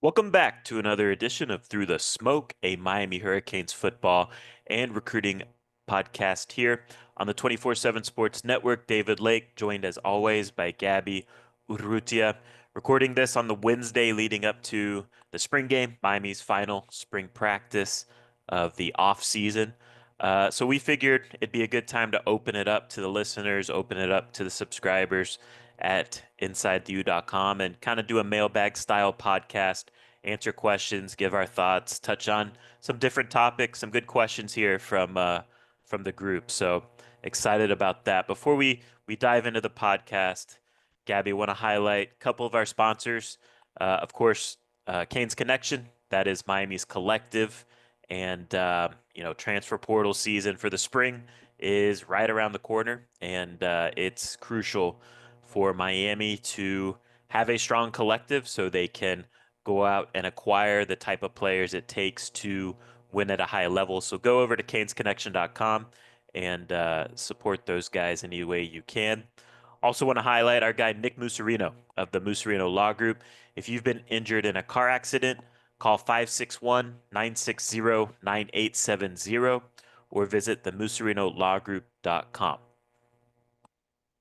Welcome back to another edition of Through the Smoke, a Miami Hurricanes football and recruiting podcast here on the 24/7 Sports Network. David Lake, joined as always by Gabby Urrutia, recording this on the Wednesday leading up to the spring game, Miami's final spring practice of the off season. So we figured it'd be a good time to open it up to the listeners, open it up to the subscribers at InsideTheU.com and kind of do a mailbag style podcast, answer questions, give our thoughts, touch on some different topics, some good questions here from the group. So excited about that. Before we dive into the podcast, Gabby, want to highlight a couple of our sponsors. Of course, Canes Connection, that is Miami's collective, and transfer portal season for the spring is right around the corner, and it's crucial for Miami to have a strong collective so they can go out and acquire the type of players it takes to win at a high level. So go over to canesconnection.com and support those guys any way you can. Also want to highlight our guy Nick Musarino of the Musarino Law Group. If you've been injured in a car accident, call 561-960-9870 or visit themusarinolowgroup.com.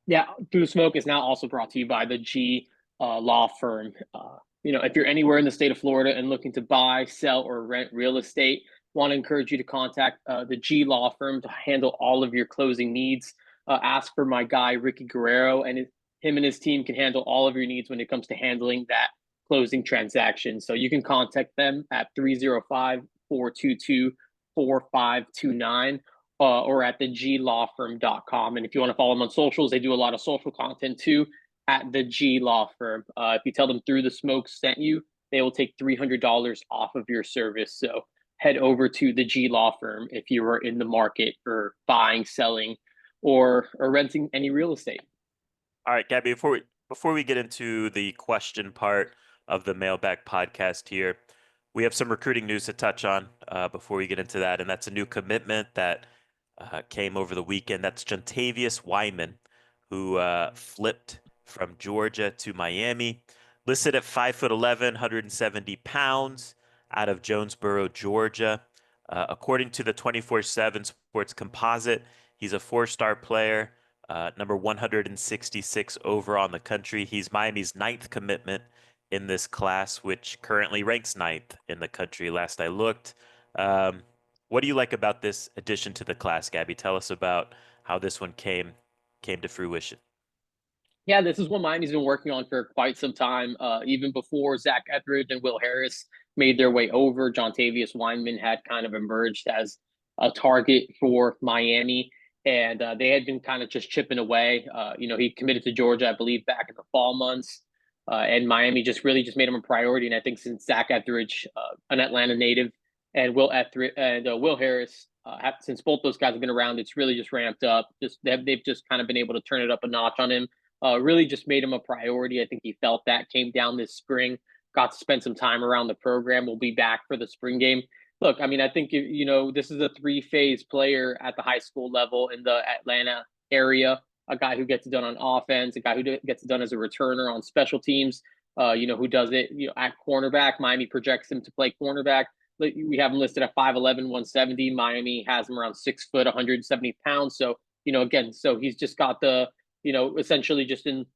Yeah, Through the Smoke is now also brought to you by the G Law Firm. If you're anywhere in the state of Florida and looking to buy, sell, or rent real estate, want to encourage you to contact the G Law Firm to handle all of your closing needs. Ask for my guy Ricky Guerrero, and him and his team can handle all of your needs when it comes to handling that closing transaction. So you can contact them at 305-422-4529 or at theglawfirm.com. And if you want to follow them on socials, they do a lot of social content too at the G Law Firm. If you tell them Through the Smoke sent you, they will take $300 off of your service. So head over to the G Law Firm if you are in the market for buying, selling, or renting any real estate. All right, Gabby, before we get into the question part of the Mailbag podcast here, we have some recruiting news to touch on before we get into that, and that's a new commitment that came over the weekend. That's Jontavius Wyman, who flipped from Georgia to Miami, listed at 5'11", 170 pounds, out of Jonesboro, Georgia. According to the 24/7 Sports Composite, he's a four-star player, number 166 overall in the country. He's Miami's ninth commitment in this class, which currently ranks ninth in the country. Last I looked. What do you like about this addition to the class, Gabby? Tell us about how this one came to fruition. Yeah, this is what Miami's been working on for quite some time. Even before Zach Etheridge and Will Harris made their way over, Jontavius Wyman had kind of emerged as a target for Miami, and they had been kind of just chipping away. He committed to Georgia, I believe, back in the fall months, and Miami just really just made him a priority. And I think since Zach Etheridge, an Atlanta native, and Will Harris, since both those guys have been around, it's really just ramped up. They've just kind of been able to turn it up a notch on him. Really just made him a priority. I think he felt that came down this spring, got to spend some time around the program. We'll be back for the spring game. Look, I mean, I think, this is a three-phase player at the high school level in the Atlanta area, a guy who gets it done on offense, a guy who gets it done as a returner on special teams, who does it, at cornerback. Miami projects him to play cornerback. We have him listed at 5'11", 170. Miami has him around 6 foot, 170 pounds. So, again, so he's just got the, essentially just in,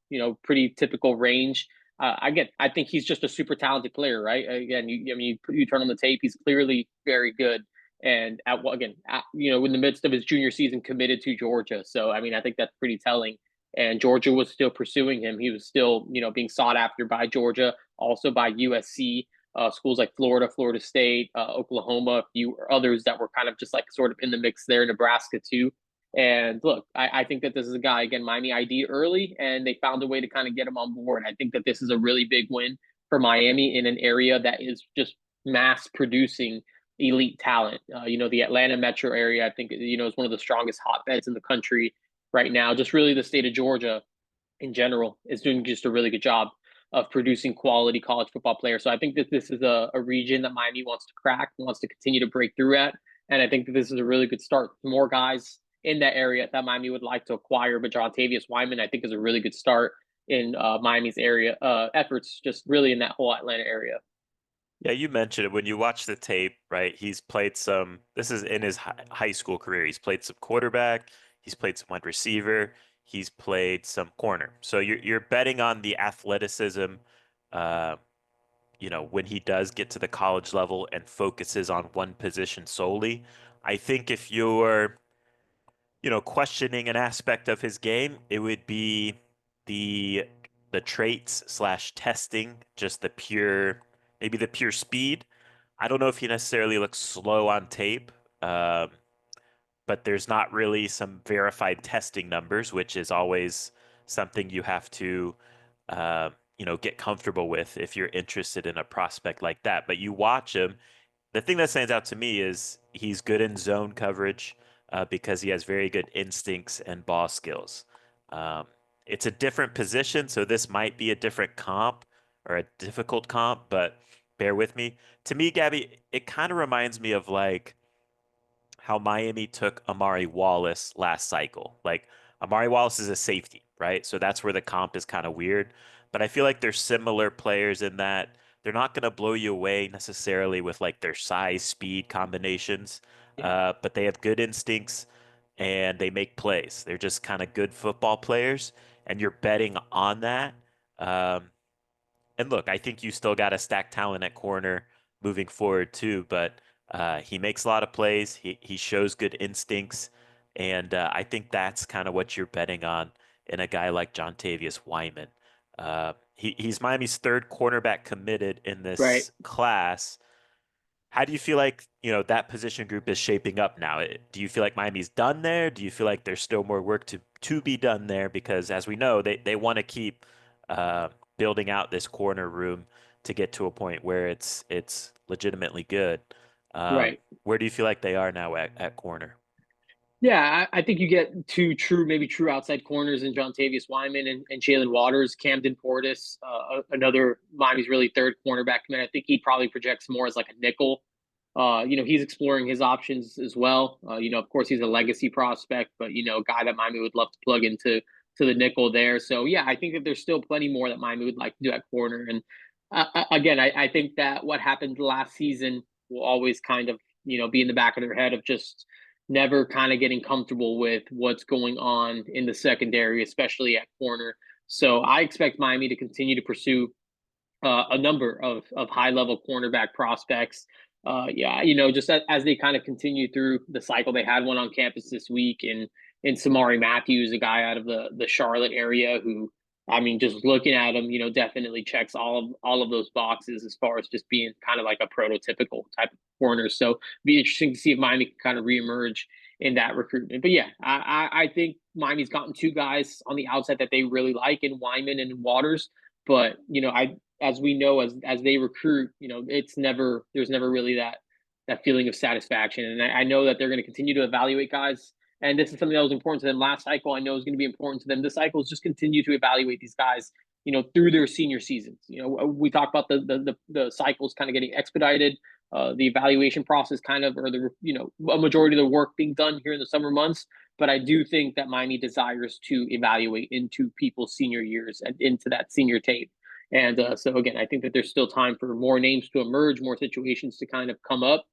pretty typical range. I think he's just a super talented player, right? Again, you turn on the tape, he's clearly very good. And in the midst of his junior season, committed to Georgia. So, I mean, I think that's pretty telling. And Georgia was still pursuing him. He was still, being sought after by Georgia, also by USC, schools like Florida, Florida State, Oklahoma, a few others that were kind of just like sort of in the mix there, Nebraska too. And look, I think that this is a guy, again, Miami ID early, and they found a way to kind of get him on board. I think that this is a really big win for Miami in an area that is just mass producing elite talent. The Atlanta metro area, I think, is one of the strongest hotbeds in the country right now. Just really the state of Georgia in general is doing just a really good job of producing quality college football players. So I think that this is a region that Miami wants to crack, wants to continue to break through at. And I think that this is a really good start. More guys in that area that Miami would like to acquire. But Jontavius Wyman, I think, is a really good start in Miami's area efforts, just really in that whole Atlanta area. Yeah, you mentioned it when you watch the tape, right? He's played some, this is in his high school career. He's played some quarterback, he's played some wide receiver, he's played some corner. So you're betting on the athleticism, uh, when he does get to the college level and focuses on one position solely. I think if you're, questioning an aspect of his game, it would be the the traits slash testing, just maybe the pure speed. I don't know if he necessarily looks slow on tape, um, but there's not really some verified testing numbers, which is always something you have to, get comfortable with if you're interested in a prospect like that. But you watch him, the thing that stands out to me is he's good in zone coverage because he has very good instincts and ball skills. Um, it's a different position, so this might be a different comp or a difficult comp, but bear with me. To me, Gabby, it kind of reminds me of like how Miami took Amari Wallace last cycle. Like Amari Wallace is a safety, right? So that's where the comp is kind of weird. But I feel like they're similar players in that they're not going to blow you away necessarily with like their size speed combinations, Yeah. but they have good instincts and they make plays. They're just kind of good football players, and you're betting on that. Um, and look, I think you still got to stack talent at corner moving forward too, but he makes a lot of plays. He shows good instincts, and I think that's kind of what you're betting on in a guy like Jontavius Wyman. He's Miami's third cornerback committed in Right. this class. How do you feel like, that position group is shaping up now? Do you feel like Miami's done there? Do you feel like there's still more work to be done there? Because as we know, they want to keep uh, building out this corner room to get to a point where it's legitimately good. Right. Where do you feel like they are now at corner? Yeah, I think you get two true, maybe true outside corners in John Tavius Wyman and Jalen Waters, Camden Portis, another Miami's really third cornerback commit. I think he probably projects more as like a nickel. He's exploring his options as well. Of course, he's a legacy prospect, but a guy that Miami would love to plug into the nickel there. So yeah, I think that there's still plenty more that Miami would like to do at corner. And again, I think that what happened last season will always kind of be in the back of their head of just never kind of getting comfortable with what's going on in the secondary, especially at corner. So I expect Miami to continue to pursue a number of high level cornerback prospects. Yeah, just as they kind of continue through the cycle, they had one on campus this week in Samari Matthews, a guy out of the Charlotte area who, I mean, just looking at him, definitely checks all of those boxes as far as just being kind of like a prototypical type of corner. So be interesting to see if Miami can kind of reemerge in that recruitment. But yeah, I think Miami's gotten two guys on the outside that they really like in Wyman and Waters. But I as we know as they recruit, there's never really that feeling of satisfaction. And I know that they're going to continue to evaluate guys. And this is something that was important to them last cycle. I know is going to be important to them this cycle is just continue to evaluate these guys, through their senior seasons. We talk about the cycles kind of getting expedited, the evaluation process kind of, or a majority of the work being done here in the summer months. But I do think that Miami desires to evaluate into people's senior years and into that senior tape. And so again, I think that there's still time for more names to emerge, more situations to kind of come up,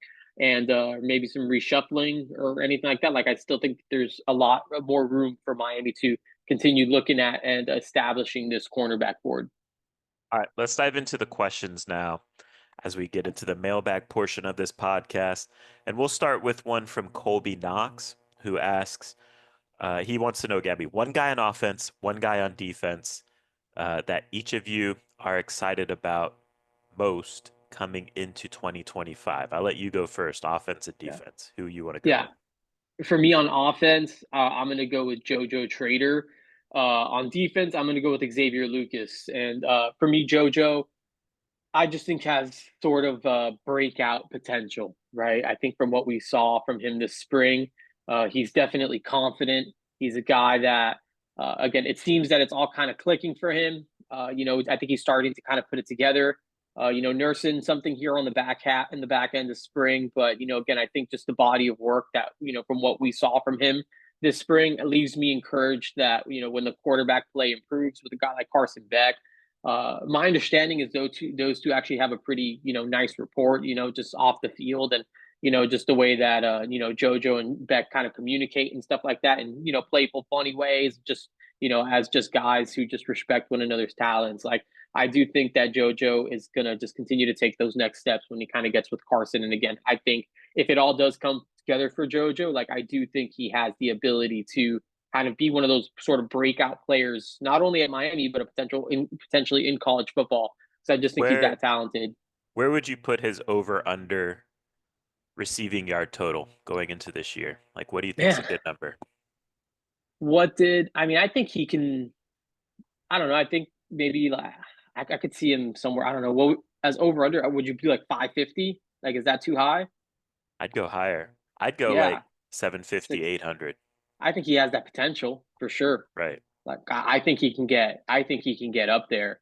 and maybe some reshuffling or anything like that. Like I still think there's a lot more room for Miami to continue looking at and establishing this cornerback board. All right, let's dive into the questions now as we get into the mailbag portion of this podcast. And we'll start with one from Colby Knox, who asks, he wants to know, Gabby, one guy on offense, one guy on defense that each of you are excited about most coming into 2025. I'll let you go first, offense and Yeah. defense. Who you want to go Yeah. with? For me on offense, I'm going to go with JoJo Trader. On defense, I'm going to go with Xavier Lucas. And for me, JoJo, I just think has sort of breakout potential, right? I think from what we saw from him this spring, he's definitely confident. He's a guy that, again, it seems that it's all kind of clicking for him. I think he's starting to kind of put it together. Nursing something here on the back hat in the back end of spring, but again, I think just the body of work that from what we saw from him this spring, it leaves me encouraged that when the quarterback play improves with a guy like Carson Beck, My understanding is those two actually have a pretty nice rapport, just off the field and just the way that JoJo and Beck kind of communicate and stuff like that, and playful, funny ways, just as just guys who just respect one another's talents. Like I do think that JoJo is gonna just continue to take those next steps when he kind of gets with Carson. And again, I think if it all does come together for JoJo, like I do think he has the ability to kind of be one of those sort of breakout players, not only at Miami but potentially in college football. So I just think he's Where that talented. where would you put his over under receiving yard total going into this year? Like, what do you think's a Man, good number? what did I mean? I think he can. I don't know. I think maybe like I could see him somewhere. I don't know. What as over under? Would you be like 550? Like, is that too high? I'd go higher. I'd go Yeah, like 750, 800. I think he has that potential for sure. Right. Like I think he can get. I think he can get up there.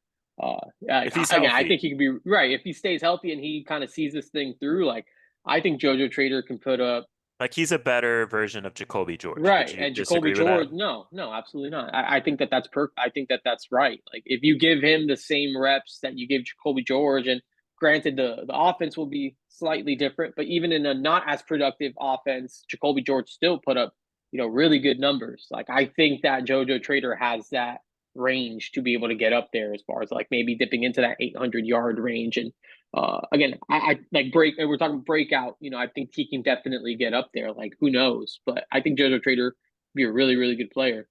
If he's Again, I healthy. think he can be right if he stays healthy and he kind of sees this thing through. Like I think JoJo Trader can put up. Like he's a better version of Jacoby George. Would Right, you and Jacoby disagree with George, that? no, no, absolutely not. I think that that's I think that that's right. Like if you give him the same reps that you give Jacoby George, and granted the offense will be slightly different, but even in a not as productive offense, Jacoby George still put up really good numbers. Like I think that JoJo Trader has that range to be able to get up there as far as like maybe dipping into that 800-yard range. And again, I like break. And we're talking breakout. I think he can definitely get up there. Like who knows? But I think JoJo Trader would be a really really good player.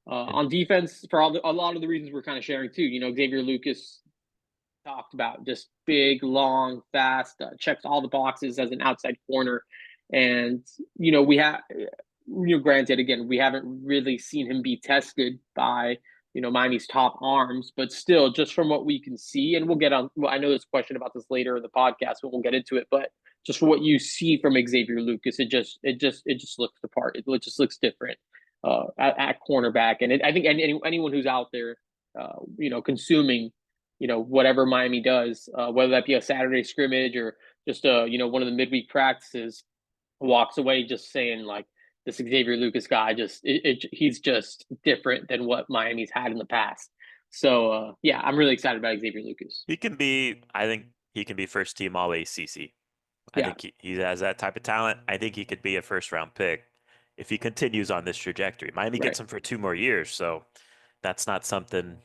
And On defense, for a lot of the reasons we're kind of sharing too. Xavier Lucas talked about just big, long, fast, checks all the boxes as an outside corner, and we have granted, again, we haven't really seen him be tested by Miami's top arms, but still, just from what we can see, and we'll get on. Well, I know there's a question about this later in the podcast, but we'll get into it. But just from what you see from Xavier Lucas, it just looks the part. It just looks different at cornerback, and I think anyone who's out there, consuming, whatever Miami does, whether that be a Saturday scrimmage or just one of the midweek practices, walks away just saying like this Xavier Lucas guy he's just different than what Miami's had in the past. So yeah, I'm really excited about Xavier Lucas. I think he can be first team all ACC. I Yeah, think he has that type of talent. I think he could be a first round pick if he continues on this trajectory. Miami right. gets him for 2 more years, so that's not something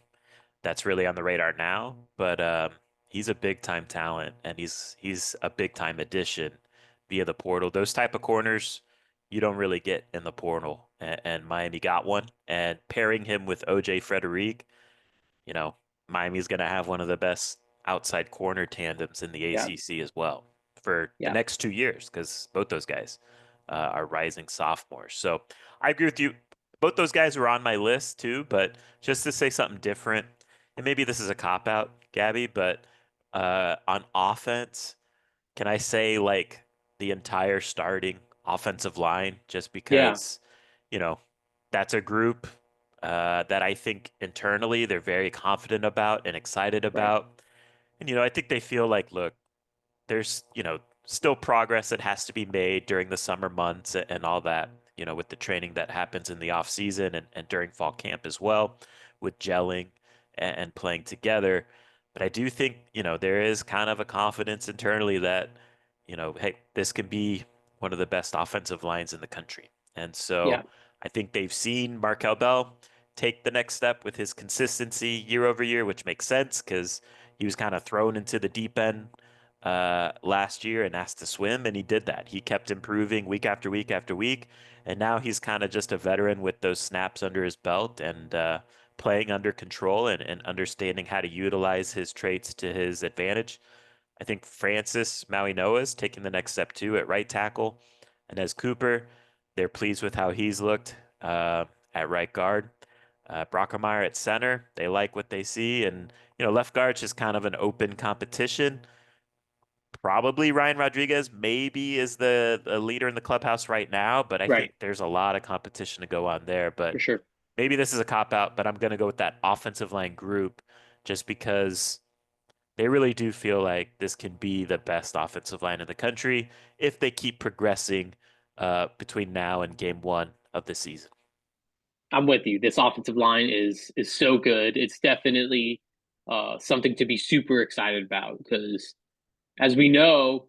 that's really on the radar now. But he's a big time talent, and he's a big time addition via the portal. Those type of corners you don't really get in the portal, and Miami got one. And pairing him with OJ Frederique, you know, Miami's going to have one of the best outside corner tandems in the Yeah, ACC as well for the yeah, next 2 years because both those guys are rising sophomores. So I agree with you. Both those guys were on my list too, but just to say something different, and maybe this is a cop out, Gabby, but on offense, can I say like the entire starting offensive line just yeah. because, you know, that's a group that I think internally they're very confident about and excited Right. about. And, I think they feel like, look, there's, still progress that has to be made during the summer months and all that, with the training that happens in the off season and during fall camp as well, with gelling and playing together. But I do think, there is kind of a confidence internally that, hey, this can be one of the best offensive lines in the country. And Yeah. so I think they've seen Markel Bell take the next step with his consistency year over year, which makes sense because he was kind of thrown into the deep end last year and asked to swim, and he did that. He kept improving week after week after week, and now he's kind of just a veteran with those snaps under his belt and playing under control and understanding how to utilize his traits to his advantage. I think Francis Maui Noah's taking the next step too at right tackle, and as Cooper, they're pleased with how he's looked at right guard. Brockermeyer at center, they like what they see, and left guard's just kind of an open competition. Probably Ryan Rodriguez maybe is the leader in the clubhouse right now, but I Right. think there's a lot of competition to go on there. For But sure. maybe this is a cop out, but I'm going to go with that offensive line group just because they really do feel like this can be the best offensive line in the country if they keep progressing between now and game one of the season. I'm with you. This offensive line is so good. It's definitely something to be super excited about because as we know,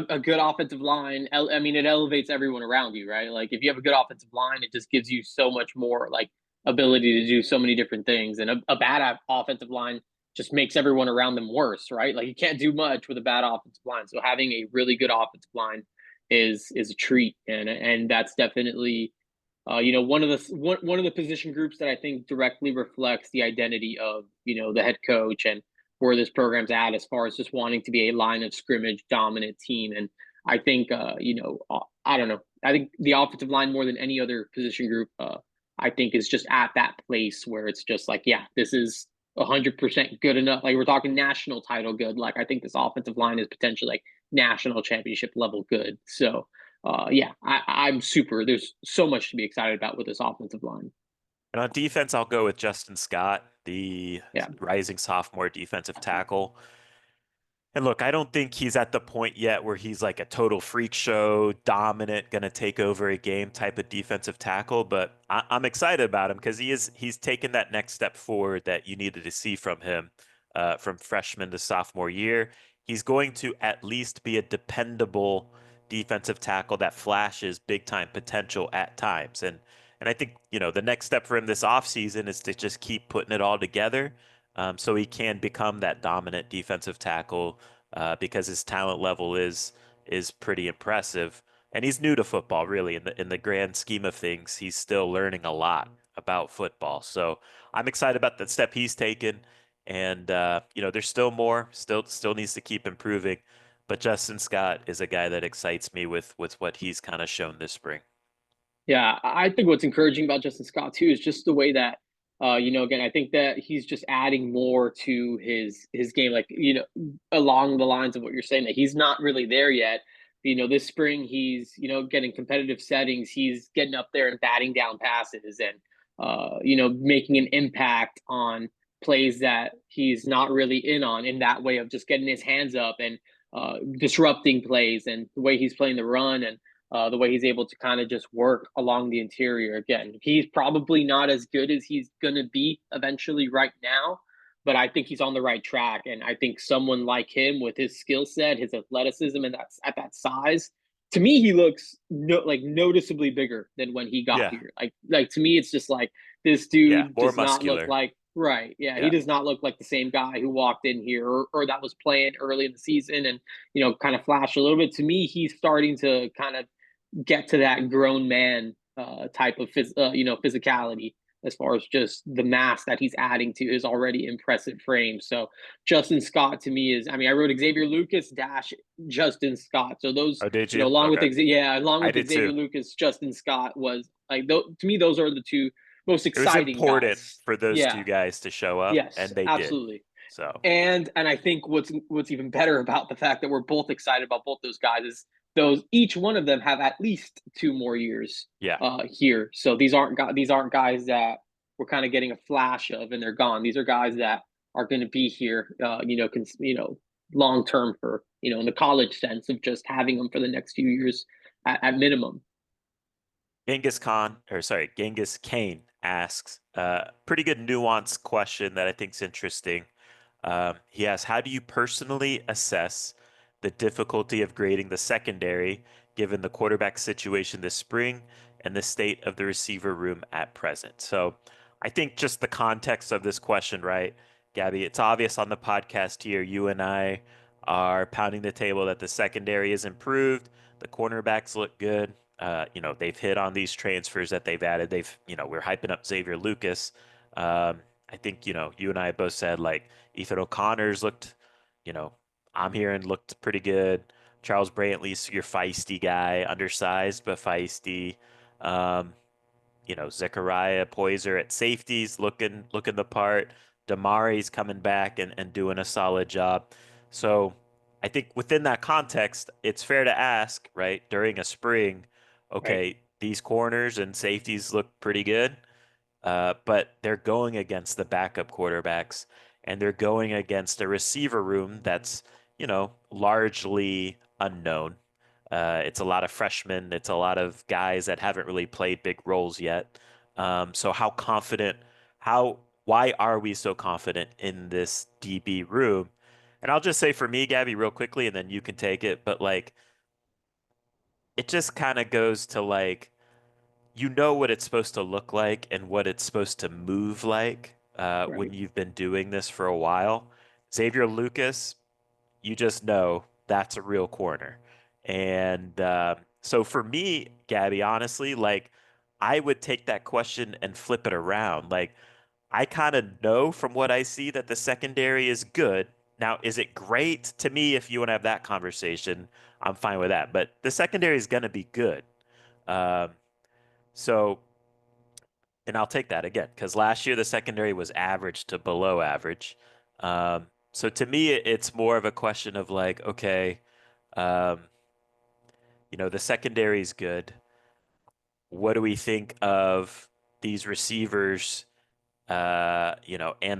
a good offensive line, I mean, it elevates everyone around you, right? Like if you have a good offensive line, it just gives you so much more like ability to do so many different things. And a bad offensive line just makes everyone around them worse, right? Like you can't do much with a bad offensive line. So having a really good offensive line is a treat, and that's definitely one of the position groups that I think directly reflects the identity of the head coach and where this program's at as far as just wanting to be a line of scrimmage dominant team. And I think I don't know. I think the offensive line more than any other position group, I think is just at that place where it's just like, yeah, this is 100% good enough. Like we're talking national title good. Like I think this offensive line is potentially like national championship level good. So yeah, I'm super. There's so much to be excited about with this offensive line. And on defense, I'll go with Justin Scott, the Yeah, rising sophomore defensive tackle. And look, I don't think he's at the point yet where he's like a total freak show, dominant, gonna take over a game type of defensive tackle. But I'm excited about him because he's taken that next step forward that you needed to see from him from freshman to sophomore year. He's going to at least be a dependable defensive tackle that flashes big time potential at times. And I think, the next step for him this offseason is to just keep putting it all together so he can become that dominant defensive tackle because his talent level is pretty impressive. And he's new to football, really, in the grand scheme of things. He's still learning a lot about football. So I'm excited about the step he's taken. And there's still more, still needs to keep improving. But Justin Scott is a guy that excites me with what he's kind of shown this spring. yeah. I think what's encouraging about Justin Scott too is just the way that, again, I think that he's just adding more to his game, like along the lines of what you're saying that he's not really there yet. This spring he's getting competitive settings. He's getting up there and batting down passes and making an impact on plays that he's not really in on in that way of just getting his hands up and disrupting plays and the way he's playing the run and the way he's able to kind of just work along the interior. Again, he's probably not as good as he's going to be eventually right now, but I think he's on the right track. And I think someone like him with his skill set, his athleticism, and that's at that size, to me, he looks like noticeably bigger than when he got Yeah, here. Like to me, it's just like this yeah, dude more does not look muscular. like right. Yeah, he Yeah. does not look like the same guy who walked in here or that was playing early in the season and kind of flash a little bit. To me, he's starting to kind of get to that grown man type of physicality as far as just the mass that he's adding to his already impressive frame. So Justin Scott to me is, I mean, I wrote Xavier Lucas dash Justin Scott. So those, Oh, did you? along with Okay. along I with did Xavier too. Lucas, Justin Scott was like to me those are the two most It was exciting important guys. for those Yeah. two guys to show up, Yes. and they did. Absolutely. So, And I think what's even better about the fact that we're both excited about both those guys is those each one of them have at least 2 more years yeah. here. So these aren't guys that we're kind of getting a flash of and they're gone. These are guys that are going to be here, long term for in the college sense of just having them for the next few years at minimum. Genghis Kane asks a pretty good nuanced question that I think is interesting. He asks, how do you personally assess the difficulty of grading the secondary given the quarterback situation this spring and the state of the receiver room at present? So I think just the context of this question, right, Gabby, it's obvious on the podcast here, you and I are pounding the table that the secondary is improved, the cornerbacks look good. They've hit on these transfers that they've added. We're hyping up Xavier Lucas. I think, you and I both said like Ethan O'Connor's looked, you know, I'm hearing looked pretty good. Charles Brantley's your feisty guy, undersized but feisty. Um, Zechariah Poyser at safeties looking the part. Damari's coming back and doing a solid job. So I think within that context, it's fair to ask, right, during a spring, Right. okay, these corners and safeties look pretty good. But they're going against the backup quarterbacks and they're going against a receiver room that's, largely unknown. It's a lot of freshmen. It's a lot of guys that haven't really played big roles yet. So how confident, how why are we so confident in this DB room? And I'll just say for me, Gabby, real quickly, and then you can take it. But like, it just kind of goes to like, you know what it's supposed to look like and what it's supposed to move like when Right. you've been doing this for a while. Xavier Lucas, you just know that's a real corner. And so for me, Gabby, honestly, like I would take that question and flip it around. Like I kind of know from what I see that the secondary is good. Now, is it great to me? If you want to have that conversation, I'm fine with that. But the secondary is going to be good. Um, so, and I'll take that again because last year the secondary was average to below average. So to me, it's more of a question of like, okay, um, the secondary is good. What do we think of these receivers, and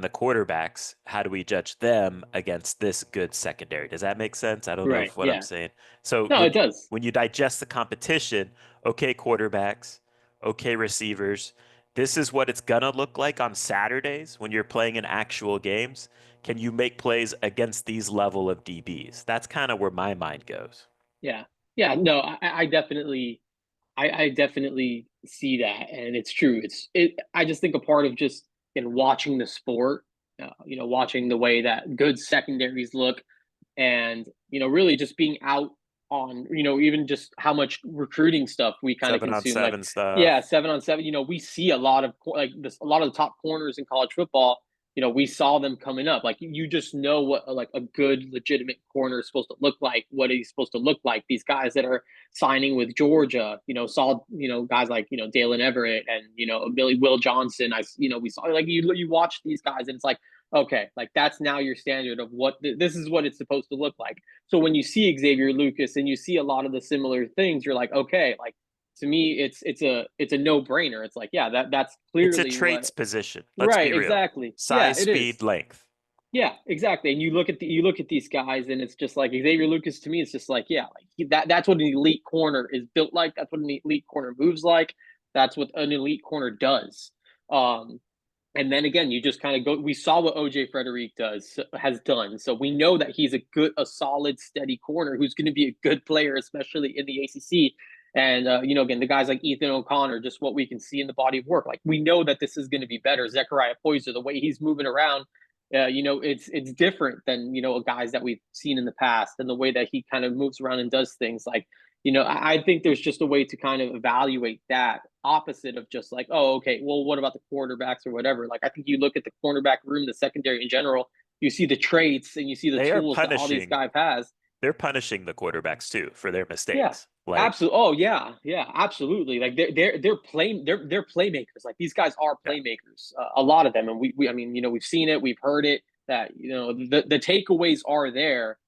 the quarterbacks? How do we judge them against this good secondary? Does that make sense? I don't know Right. if what I'm Yeah. saying. So No, it does. when you digest the competition, okay, quarterbacks, okay, receivers, this is what it's gonna look like on Saturdays when you're playing in actual games. Can you make plays against these level of DBs? That's kind of where my mind goes. Yeah. Yeah. No, I definitely see that, and it's true. I just think a part of just in watching the sport, watching the way that good secondaries look, and really just being out on even just how much recruiting stuff we kind of Seven on consume. Like, seven yeah, stuff. 7 on 7. We see a lot of like this, a lot of the top corners in college football. We saw them coming up. Like, you just know what like a good legitimate corner is supposed to look like. What he's supposed to look like. These guys that are signing with Georgia, saw guys like Dalen Everett and Billy Will Johnson. We saw, like, you watch these guys and it's like, okay, like that's now your standard of what this is what it's supposed to look like. So when you see Xavier Lucas and you see a lot of the similar things, you're like, okay, like to me, it's a no brainer. It's like, yeah, that's It's a clearly what. traits position. Let's be Right, real. exactly. Yeah, Size, it is. speed, length. Yeah, exactly. And you look at these guys, and it's just like Xavier Lucas to me. It's just like, yeah, like that's what an elite corner is built like. That's what an elite corner moves like. That's what an elite corner does. Um, and then again, you just kind of go. We saw what OJ Frederick has done, so we know that he's a solid, steady corner who's going to be a good player, especially in the ACC. And again, the guys like Ethan O'Connor, just what we can see in the body of work, like we know that this is going to be better. Zechariah Poyser, the way he's moving around, it's different than guys that we've seen in the past, and the way that he kind of moves around and does things. Like, I think there's just a way to kind of evaluate that opposite of just like, oh, okay, well, what about the quarterbacks or whatever? Like, I think you look at the cornerback room, the secondary in general, you see the traits and you see the They are tools that all these punishing. guys has. They're punishing the quarterbacks too for their Yeah, mistakes. Like, absolutely. Oh yeah, yeah, absolutely. Like they're playmakers. Like, these guys are yeah, playmakers. A lot of them, and we I mean, we've seen it, we've heard it. That the takeaways are there.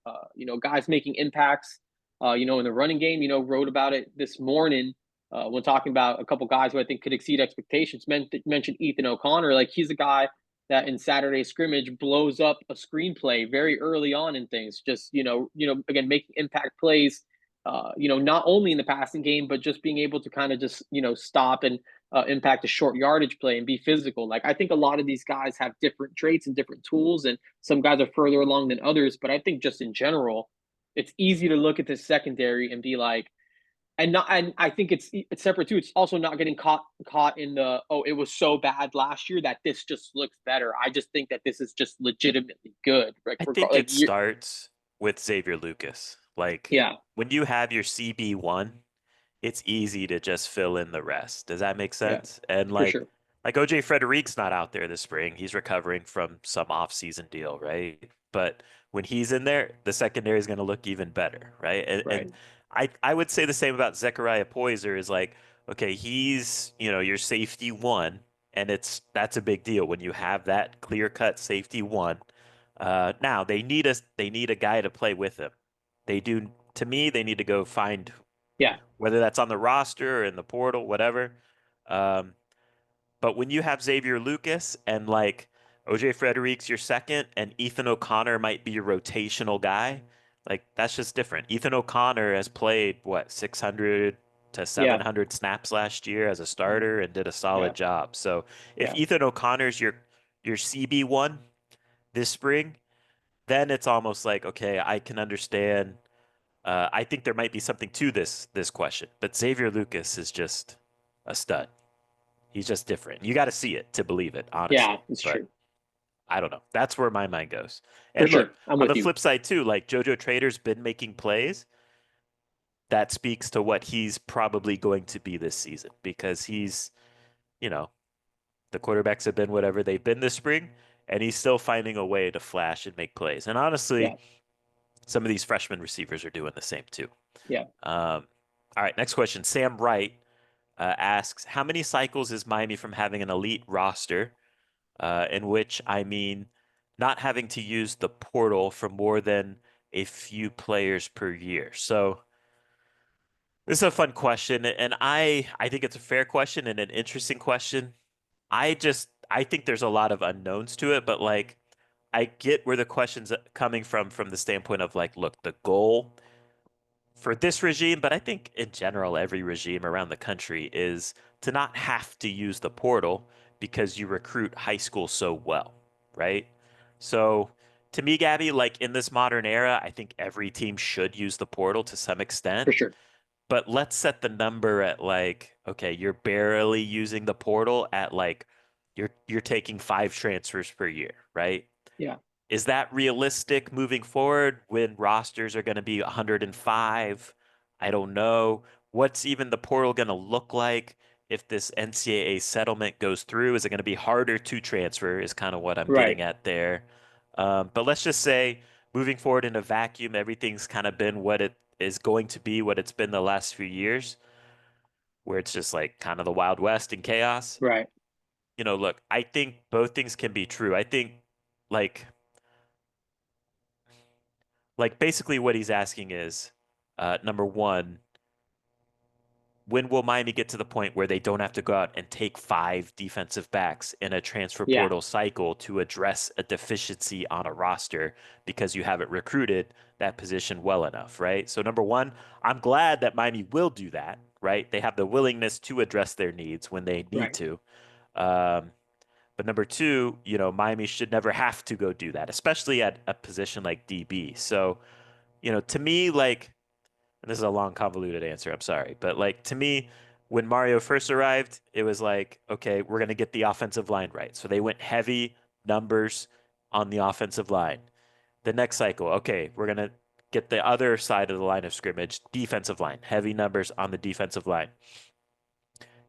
Guys making impacts. In the running game. Wrote about it this morning when talking about a couple guys who I think could exceed expectations. Mentioned Ethan O'Connor. Like, he's a guy that in Saturday scrimmage blows up a screenplay very early on in things. Just again, making impact plays, not only in the passing game, but just being able to kind of just, stop and impact a short yardage play and be physical. Like, I think a lot of these guys have different traits and different tools, and some guys are further along than others. But I think just in general, it's easy to look at this secondary and be like, and I think it's separate too. It's also not getting caught in the, oh, it was so bad last year that this just looks better. I just think that this is just legitimately good. Like, I think it you, starts with Xavier Lucas. Like yeah, when you have your CB1, it's easy to just fill in the rest. Does that make yeah, sense? And for like sure. like OJ Frederick's not out there this spring. He's recovering from some off-season deal, right? But when he's in there, the secondary is going to look even better, right? And Right. I would say the same about Zechariah Poyser is like, okay, he's, your safety one, and that's a big deal when you have that clear-cut safety one. Now they need a guy to play with him. They do, to me, they need to go find Yeah. whether that's on the roster or in the portal, whatever. Um, but when you have Xavier Lucas and like OJ Frederick's your second and Ethan O'Connor might be your rotational guy, like that's just different. Ethan O'Connor has played what 600 to Yeah. 700 snaps last year as a Mhm. starter and did a Yeah. solid job. So if Yeah. Ethan O'Connor's your CB1 this spring, then it's almost like, okay, I can understand. I think there might be something to this question, but Xavier Lucas is just a stud. He's just different. You got to see it to believe it, Yeah, honestly. it's But true. I don't know. That's where my mind goes. For And sure. look, I'm on with the you. flip side too, like JoJo Trader's been making plays. That speaks to what he's probably going to be this season because he's, you know, the quarterbacks have been whatever they've been this spring, and he's still finding a way to flash and make plays. And Yeah. honestly, some of these freshman receivers are doing the same too. Yeah. All right, next question. Sam Wright asks, how many cycles is Miami from having an elite roster, in which I mean not having to use the portal for more than a few players per year? So this is a fun question, and I think it's a fair question and an interesting question. I think there's a lot of unknowns to it, but like I get where the question's coming from the standpoint of like, look, the goal for this regime, but I think in general, every regime around the country is to not have to use the portal because you recruit high school so well, right? So to me, Gabby, like in this modern era, I think every team should use the portal to some extent. For sure. But let's set the number at like, okay, you're barely using the portal at like you're taking 5 transfers per year, right? Yeah. Is that realistic moving forward when rosters are going to be 105? I don't know. What's even the portal going to look like if this NCAA settlement goes through? Is it going to be harder to transfer? Is kind of what I'm Right. getting at there. But let's just say moving forward in a vacuum, everything's kind of been what it is going to be, what it's been the last few years, where it's just like kind of the Wild West and chaos. Right. Look, I think both things can be true. I think like basically what he's asking is number one, when will Miami get to the point where they don't have to go out and take 5 defensive backs in a transfer Yeah. portal cycle to address a deficiency on a roster because you haven't recruited that position well enough, right? So, number one, I'm glad that Miami will do that, right? They have the willingness to address their needs when they need Right. to. Um, but number two, Miami should never have to go do that, especially at a position like DB. So, to me, like, and this is a long, convoluted answer. I'm sorry. But like to me, when Mario first arrived, it was like, okay, we're going to get the offensive line right. So they went heavy numbers on the offensive line. The next cycle, okay, we're going to get the other side of the line of scrimmage, defensive line, heavy numbers on the defensive line.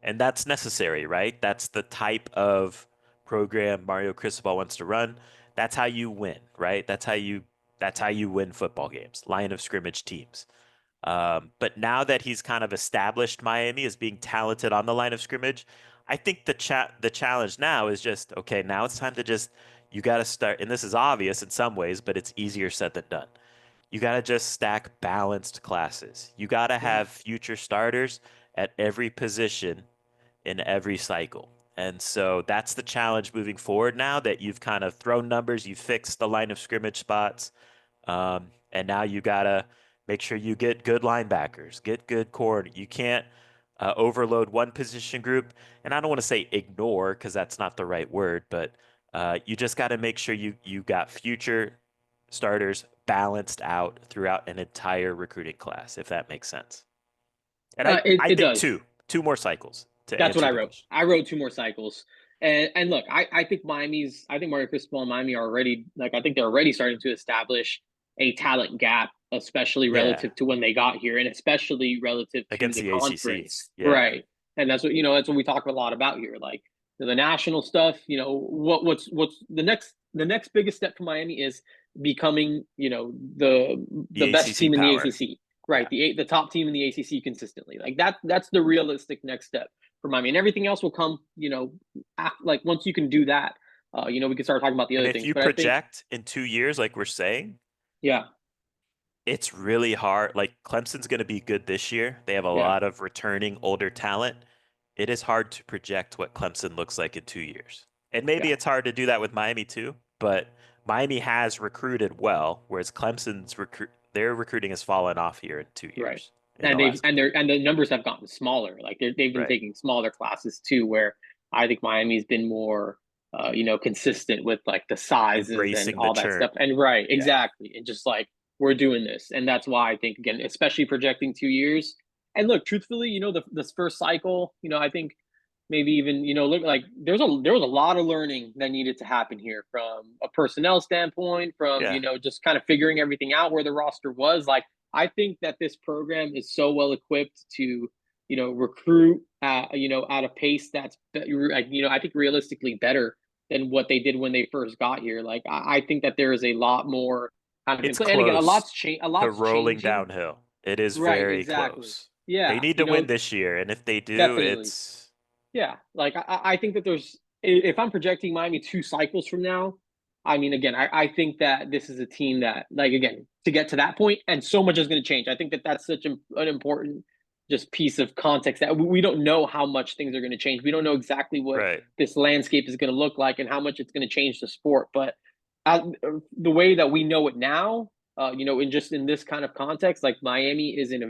And that's necessary, right? That's the type of program Mario Cristobal wants to run. That's how you win, right? That's how you win football games, line of scrimmage teams. But now that he's kind of established Miami as being talented on the line of scrimmage, I think the challenge now is just okay. Now it's time to just you got to start, and this is obvious in some ways, but it's easier said than done. You got to just stack balanced classes. You got to Yeah. have future starters at every position in every cycle. And so that's the challenge moving forward now that you've kind of thrown numbers, you've fixed the line of scrimmage spots. And now you gotta make sure you get good linebackers, get good corner. You can't overload one position group, and I don't want to say ignore because that's not the right word, but you just got to make sure you got future starters balanced out throughout an entire recruiting class, if that makes sense. And I It I it think does. two more cycles to That's what answer I the wrote. question. I wrote two more cycles. And look, I think I think Mario Cristobal and Miami are already like I think they're already starting to establish a talent gap, especially Yeah, relative to when they got here, and especially relative to against the the ACC. conference. Yeah, Right. And that's what we talk a lot about here. Like the national stuff, what's the next biggest step for Miami is becoming, the the best ACC team in the power. ACC. Yeah. Right. The top team in the ACC consistently. Like that's the realistic next step for Miami, and everything else will come. Like once you can do that, we can start talking about the And other if things. you But I think, project in 2 years, like we're saying, yeah, it's really hard. Like Clemson's going to be good this year. They have a yeah, lot of returning older talent. It is hard to project what Clemson looks like in 2 years. And maybe yeah, it's hard to do that with Miami too, but Miami has recruited well, whereas their recruiting has fallen off here in two right. years in the And last couple. the numbers have gotten smaller. Like they've been Right. taking smaller classes too, where I think Miami's been more. consistent with like the sizes and Embracing the all that churn. stuff. And right, Yeah. exactly. And just like we're doing this. And that's why I think again, especially projecting 2 years. And look, truthfully, this first cycle, I think maybe even, look like there was a lot of learning that needed to happen here from a personnel standpoint, from, Yeah. just kind of figuring everything out where the roster was. Like I think that this program is so well equipped to recruit at a pace that's like, I think realistically better than what they did when they first got here. Like I think that there is a lot more kind of It's input, and again, close a to lot's rolling changing. downhill. It is Right, very exactly. close. They Yeah, need to win this year, and if they do, definitely. it's Yeah, like I think that if I'm projecting Miami 2 cycles from now, I mean, again, I think that this is a team that, like, again, to get to that point, and so much is going to change. I think that that's such an important just piece of context that we don't know how much things are going to change. We don't know exactly what right. this landscape is going to look like and how much it's going to change the sport. But uh, the way that we know it now, in this kind of context, like Miami is in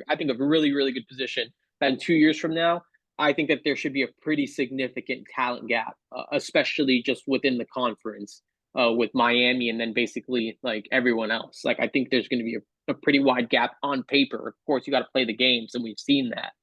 I think, a really, really good position. That in 2 years from now, I think that there should be a pretty significant talent gap, especially just within the conference with Miami and then basically like everyone else. Like I think there's going to be a pretty wide gap on paper. Of course, you got to play the games, and we've seen that.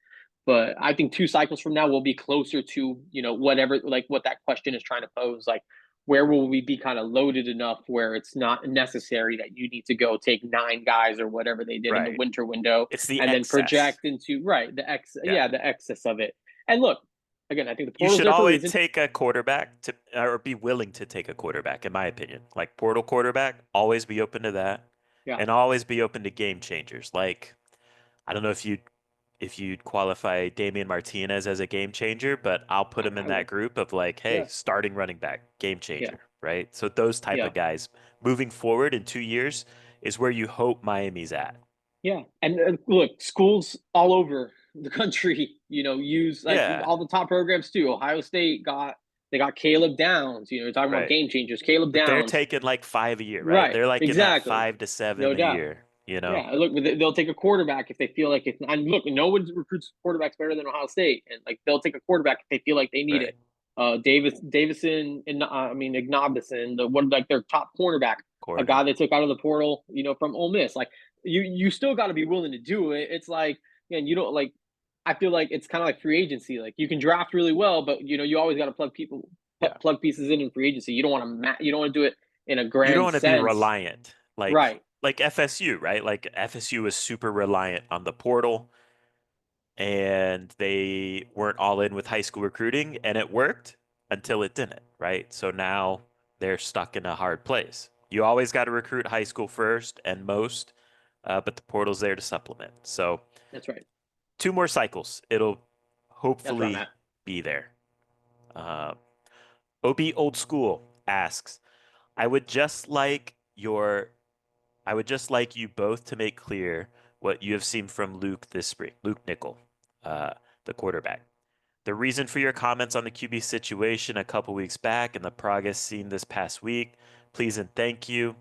But I think 2 cycles from now, we'll be closer to whatever like what that question is trying to pose. Like where will we be kind of loaded enough where it's not necessary that you need to go take 9 guys or whatever they did in the Right. winter window It's the and then excess. project into right Yeah. the excess of it. And look, again, I think the You portal's should there for a always reason. take a quarterback to, or be willing to take a quarterback, in my opinion. Like portal quarterback, always be open to that, Yeah, and always be open to game changers. Like I don't know if you'd qualify Damian Martinez as a game changer, but I'll put him in I that would. group of like, hey, Yeah, starting running back, game yeah, changer, right? So those type yeah. of guys moving forward in 2 years is where you hope Miami's at. Yeah, and look, schools all over the country, use like Yeah, all the top programs too. Ohio State got Caleb Downs. You're talking about right. game changers. Caleb But they're Downs, taking like 5 a year, right? right? They're like in that Exactly, 5 to 7 no a doubt. year, you know? Yeah, look, they'll take a quarterback if they feel like it's. And look, no one recruits quarterbacks better than Ohio State, and like they'll take a quarterback if they feel like they need Right. it. Davison, and I mean Ignobison, the one like their top cornerback, a Corner. guy they took out of the portal, from Ole Miss. Like you still got to be willing to do it. It's like, man, you don't like. I feel like it's kind of like free agency. Like you can draft really well, but you always got to Yeah. plug pieces in free agency. You don't want you don't want to do it in a You don't grand want to be sense, reliant right? like FSU, right? Like FSU was super reliant on the portal and they weren't all in with high school recruiting and it worked until it didn't, right? So now they're stuck in a hard place. You always got to recruit high school first and most, but the portal's there to supplement. So That's right. 2 more cycles, it'll That's where I'm at. hopefully be there. Uh, OB Old School asks, I would just like your I would just like you both to make clear what you have seen from Luke this spring, Luke Nickel, uh, the quarterback. The reason for your comments on the QB situation a couple weeks back and the progress seen this past week. Please and thank you.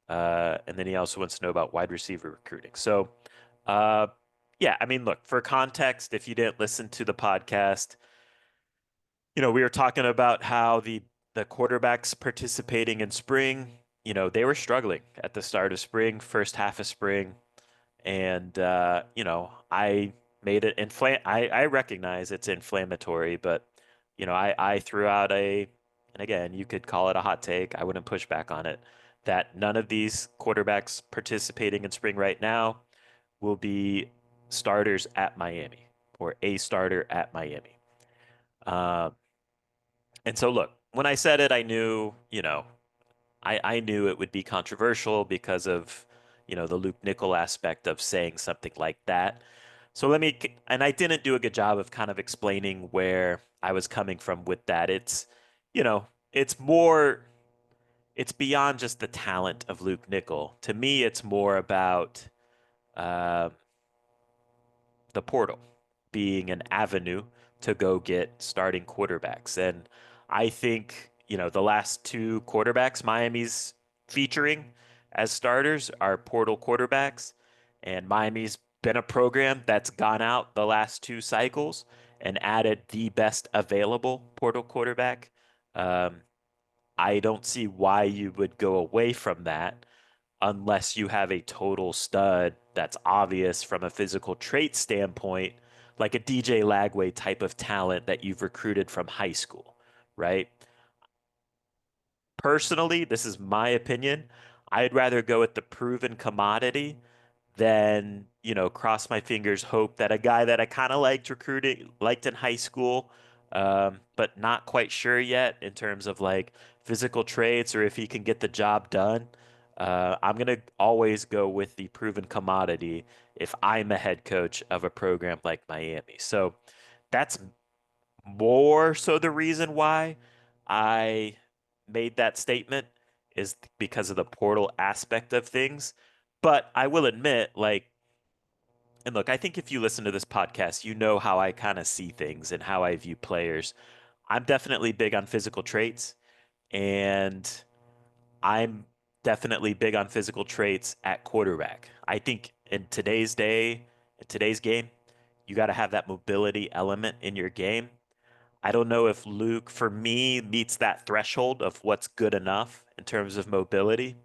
And then he also wants to know about wide receiver recruiting. So, uh, yeah, I mean, look, for context, if you didn't listen to the podcast, we were talking about how the quarterbacks participating in spring, they were struggling at the start of spring, first half of spring, and I made it I recognize it's inflammatory, but I threw out and again, you could call it a hot take. I wouldn't push back on it. That none of these quarterbacks participating in spring right now will be starters at Miami or a starter at Miami. Um, and so, look, when I said it, I knew, I knew it would be controversial because of, the Luke Nickel aspect of saying something like that. So and I didn't do a good job of kind of explaining where I was coming from with that. You know, it's more, it's beyond just the talent of Luke Nickel. To me, it's more about, uh, the portal being an avenue to go get starting quarterbacks. And I think, the last 2 quarterbacks Miami's featuring as starters are portal quarterbacks. And Miami's been a program that's gone out the last 2 cycles and added the best available portal quarterback. I don't see why you would go away from that unless you have a total stud that's obvious from a physical trait standpoint, like a DJ Lagway type of talent that you've recruited from high school, right? Personally, this is my opinion. I'd rather go with the proven commodity than, cross my fingers, hope that a guy that I kind of liked in high school, but not quite sure yet in terms of like physical traits or if he can get the job done. I'm gonna always go with the proven commodity if I'm a head coach of a program like Miami. So that's more so the reason why I made that statement is because of the portal aspect of things. But I will admit, like, and look, I think if you listen to this podcast, you know how I kind of see things and how I view players. I'm definitely big on physical traits, and I'm definitely big on physical traits at quarterback. I think in today's day, in today's game, you got to have that mobility element in your game. I don't know if Luke, for me, meets that threshold of what's good enough in terms of mobility.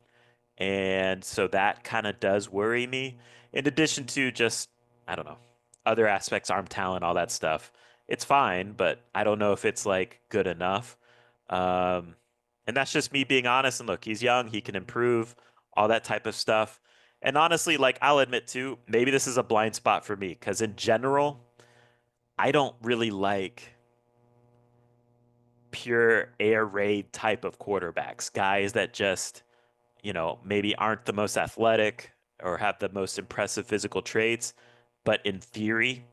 And so that kind of does worry me. In addition to just, I don't know, other aspects, arm talent, all that stuff. It's fine, but I don't know if it's like good enough. Um, and that's just me being honest. And look, he's young, he can improve, all that type of stuff. And honestly, like I'll admit too, maybe this is a blind spot for me because in general, I don't really like pure air raid type of quarterbacks, guys that just, maybe aren't the most athletic or have the most impressive physical traits, but in theory,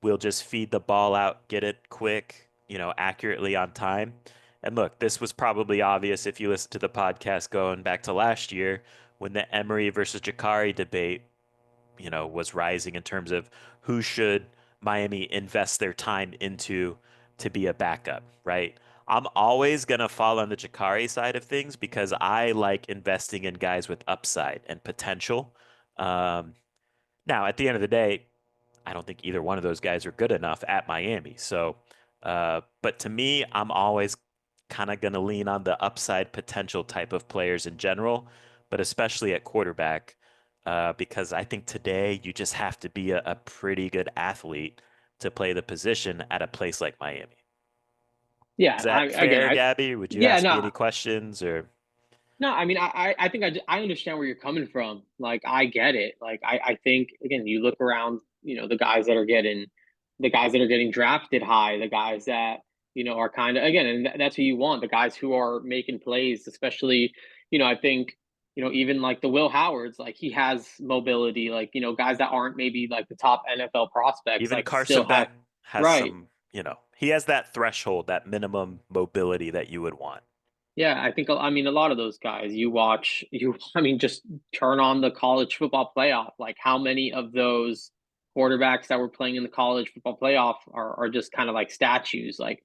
will just feed the ball out, get it quick, accurately on time. And look, this was probably obvious if you listen to the podcast going back to last year when the Emery versus Jakari debate, was rising in terms of who should Miami invest their time into to be a backup, right? I'm always going to fall on the Jakari side of things because I like investing in guys with upside and potential. Um, Now, at the end of the day, I don't think either one of those guys are good enough at Miami. So, but to me, I'm always kind of going to lean on the upside potential type of players in general, but especially at quarterback, because I think today you just have to be a pretty good athlete to play the position at a place like Miami. Yeah, Is that again, fair, Gabby? Would you yeah, ask me no, any questions or? no, I mean, I think I understand where you're coming from. Like, I get it. Like, I think again, you look around, the guys that are getting drafted high, the guys that are kind of again, and that's who you want, the guys who are making plays, especially, I think, even like the Will Howards, like he has mobility, like guys that aren't maybe like the top NFL prospects, Even like still Carson have Beck has right. some, he has that threshold, that minimum mobility that you would want. Yeah, I think I mean a lot of those guys I mean just turn on the college football playoff. Like how many of those quarterbacks that were playing in the college football playoff are just kind of like statues. Like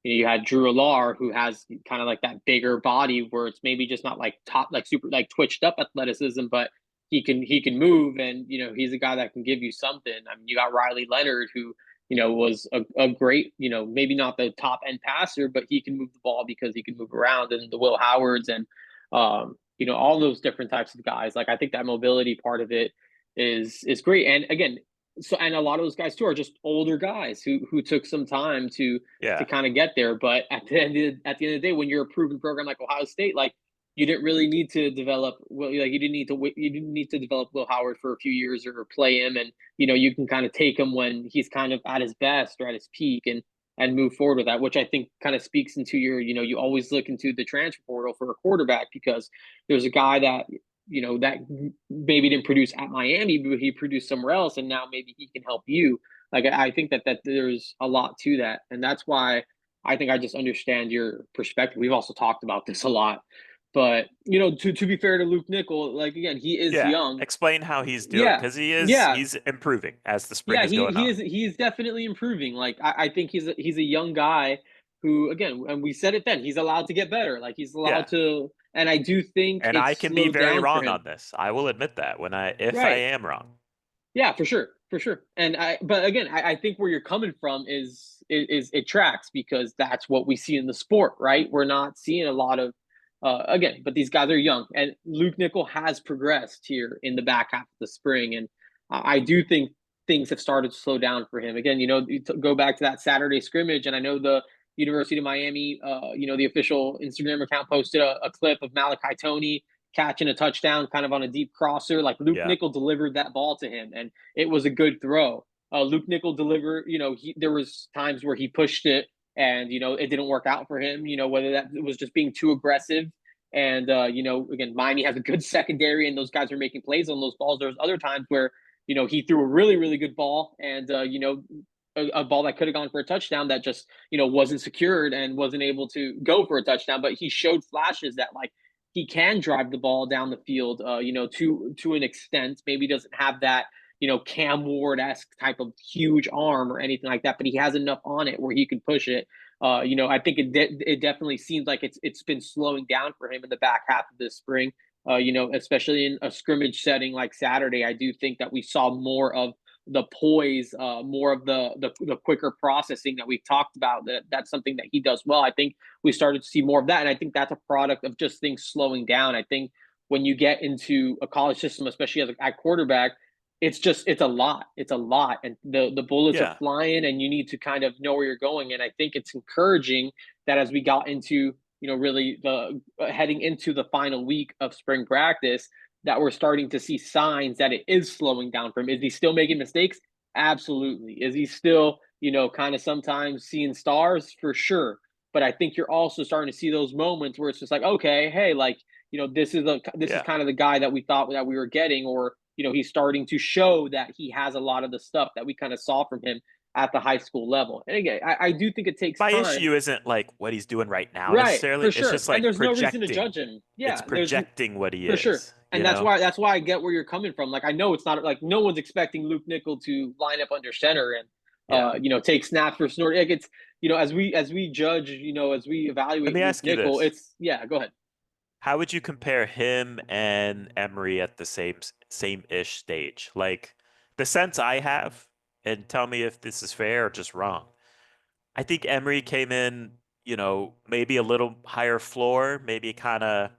you had Drew Alar who has kind of like that bigger body where it's maybe just not like top like super like twitched up athleticism, but he can move and he's a guy that can give you something. I mean you got Riley Leonard who was a great, maybe not the top end passer, but he can move the ball because he can move around. And the Will Howards and, all those different types of guys. Like I think that mobility part of it is great. And again, so and a lot of those guys too are just older guys who took some time to Yeah. kind of get there. But at the end of the day, when you're a proven program like Ohio State, like you didn't really need to develop well, like you didn't need to develop Will Howard for a few years or play him and you can kind of take him when he's kind of at his best or at his peak and move forward with that, which I think kind of speaks into your, you always look into the transfer portal for a quarterback because there's a guy that maybe didn't produce at Miami, but he produced somewhere else, and now maybe he can help you. Like I think that there's a lot to that, and that's why I think I just understand your perspective. We've also talked about this a lot, but to be fair to Luke Nickel, like again, he is Yeah. young. Explain how he's doing Yeah, because yeah, he's improving as the spring yeah, is he going he on. is he's definitely improving. Like I think he's a young guy who again, and we said it then, he's allowed to get better. Like he's allowed Yeah. to, and I do think And I it's can be slowed very down for wrong him. on this. I will admit that if I Right. am wrong. Yeah, for sure. For sure. And but again, I think where you're coming from is it tracks because that's what we see in the sport, right? We're not seeing a lot of Again, but these guys are young, and Luke Nickel has progressed here in the back half of the spring, and I do think things have started to slow down for him. Again, you go back to that Saturday scrimmage, and I know the University of Miami, the official Instagram account posted a clip of Malachi Tony catching a touchdown kind of on a deep crosser. Like Luke Yeah. Nickel delivered that ball to him, and it was a good throw. Luke Nickel delivered, there was times where he pushed it and, it didn't work out for him, whether that was just being too aggressive. And, again, Miami has a good secondary and those guys are making plays on those balls. There was other times where, he threw a really, really good ball and, a ball that could have gone for a touchdown that just wasn't secured and wasn't able to go for a touchdown, but he showed flashes that like he can drive the ball down the field, to an extent. Maybe doesn't have that, Cam Ward esque type of huge arm or anything like that, but he has enough on it where he can push it. I think it definitely seems like it's been slowing down for him in the back half of this spring. Especially in a scrimmage setting like Saturday, I do think that we saw more of the poise, more of the quicker processing that we've talked about. That's something that he does well. I think we started to see more of that, and I think that's a product of just things slowing down. I think when you get into a college system, especially as at quarterback, it's a lot, and the bullets are Yeah. flying, and you need to kind of know where you're going. And I think it's encouraging that as we got into really the heading into the final week of spring practice, that we're starting to see signs that it is slowing down for him. Is he still making mistakes? Absolutely. Is he still, kind of sometimes seeing stars? For sure. But I think you're also starting to see those moments where it's just like, okay, hey, like, this is Yeah. kind of the guy that we thought that we were getting, or he's starting to show that he has a lot of the stuff that we kind of saw from him at the high school level. And again, I do think it takes My time. issue isn't like what he's doing right now Right, necessarily. for It's sure. just And like there's no reason to projecting. judge him. It's Yeah, there's projecting what he for sure. is, And that's why I get where you're coming from. Like I know it's not like no one's expecting Luke Nickel to line up under center and Yeah. take snaps for Snort. Like it's as we judge, as we Let evaluate me Luke ask you Nickel, this. it's yeah, go ahead. How would you compare him and Emery at the same-ish stage? Like the sense I have, and tell me if this is fair or just wrong. I think Emery came in, maybe a little higher floor, maybe kind of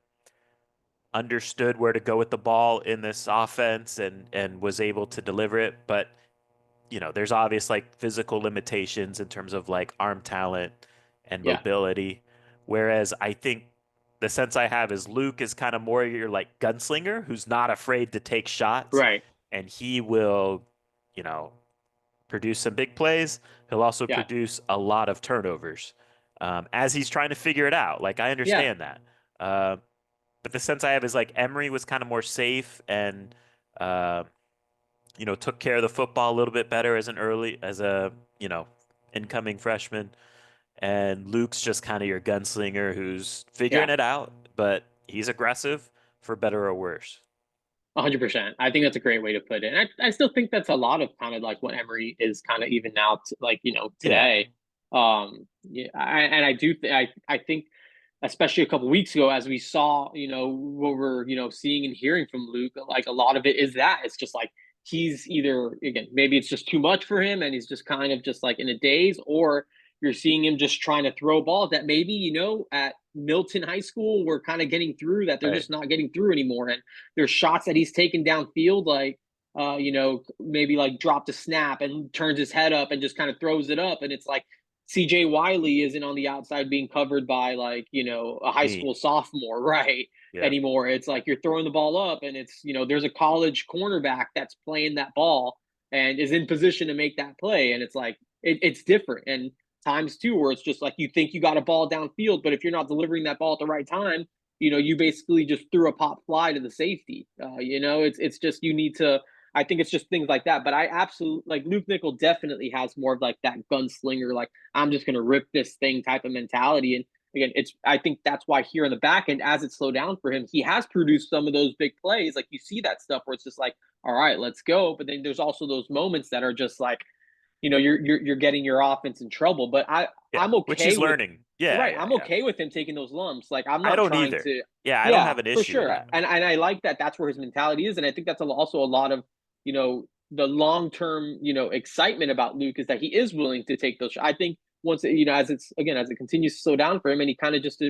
understood where to go with the ball in this offense and was able to deliver it. But, there's obvious like physical limitations in terms of like arm talent and Yeah, mobility. Whereas I think the sense I have is Luke is kind of more your like gunslinger who's not afraid to take shots right. and he will, you know, produce some big plays. He'll also Yeah, produce a lot of turnovers as he's trying to figure it out. Like I yeah, understand that. Uh, but the sense I have is like Emery was kind of more safe and uh, took care of the football a little bit better as a incoming freshman. And Luke's just kind of your gunslinger who's figuring yeah. it out, but he's aggressive for better or worse. 100%. I think that's a great way to put it. And I still think that's a lot of kind of like what Emery is kind of even now, like, Yeah. today. Yeah, and I do, I think, especially a couple weeks ago, as we saw, what we're, seeing and hearing from Luke, like a lot of it is that it's just like he's either, again, maybe it's just too much for him and he's just kind of just like in a daze, or you're seeing him just trying to throw balls that maybe, at Milton High School were kind of getting through that they're Right. just not getting through anymore. And there's shots that he's taken downfield, like maybe like dropped a snap and turns his head up and just kind of throws it up, and it's like CJ Wiley isn't on the outside being covered by like a high Me. school sophomore, right? Yeah. Anymore, it's like you're throwing the ball up, and it's there's a college cornerback that's playing that ball and is in position to make that play, and it's like it's different. And times too where it's just like you think you got a ball downfield, but if you're not delivering that ball at the right time, you basically just threw a pop fly to the safety. It's just you need to. I think it's just things like that. But I absolutely like Luke Nickel definitely has more of like that gunslinger, like I'm just gonna rip this thing type of mentality. And again, I think that's why here in the back end, as it slowed down for him, he has produced some of those big plays. Like you see that stuff where it's just like, all right, let's go. But then there's also those moments that are just like, you're getting your offense in trouble. But Yeah. I'm Which okay he's with learning. Yeah. right. Yeah. I'm Yeah. okay with him taking those lumps. Like I'm I not don't trying either. to. Yeah. I don't Yeah, have an for issue with sure. that. And I like that. That's where his mentality is, and I think that's also a lot of the long term excitement about Luke is that he is willing to take those. I think once it, as it continues to slow down for him, and he kind of just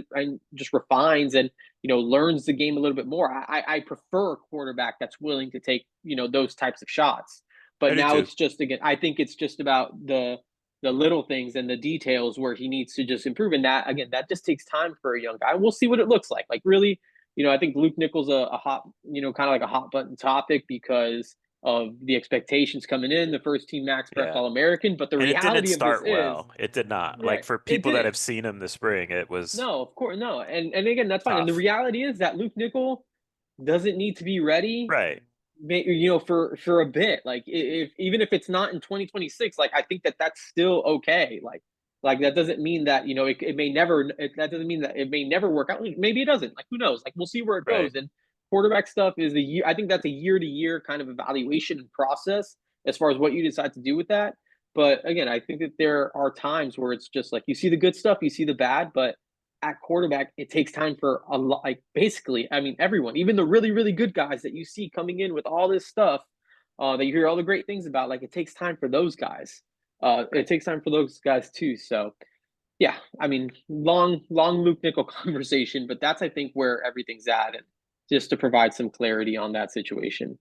refines and learns the game a little bit more. I prefer a quarterback that's willing to take those types of shots. I But do now too. it's just, again, I think it's just about the little things and the details where he needs to just improve. And that, again, that just takes time for a young guy. We'll see what it looks like. Like, really, I think Luke Nichols a hot, kind of like a hot button topic because of the expectations coming in, the first team Max Prep Yeah. All American. But the And it didn't reality of this start is, well. It did not. Like right, for it people that didn't. have seen him this spring, it was No, of course, no. And again, that's fine. And the tough. reality is that Luke Nickel doesn't need to be ready, Right. for a bit. Like, if even if it's not in 2026, like, I think that that's still okay. Like that doesn't mean that it may never. That doesn't mean that it may never work out. Like, maybe it doesn't. Like, who knows? Like, we'll see where it Right. goes. And quarterback stuff is the year. I think that's a year to year kind of evaluation and process as far as what you decide to do with that. But again, I think that there are times where it's just like you see the good stuff, you see the bad, but at quarterback, it takes time for a lot. Like, basically, I mean, everyone, even the really, really good guys that you see coming in with all this stuff, that you hear all the great things about. Like, it takes time for those guys. It takes time for those guys too. So, yeah, I mean, long Luke Nickel conversation, but that's, I think, where everything's at, and just to provide some clarity on that situation.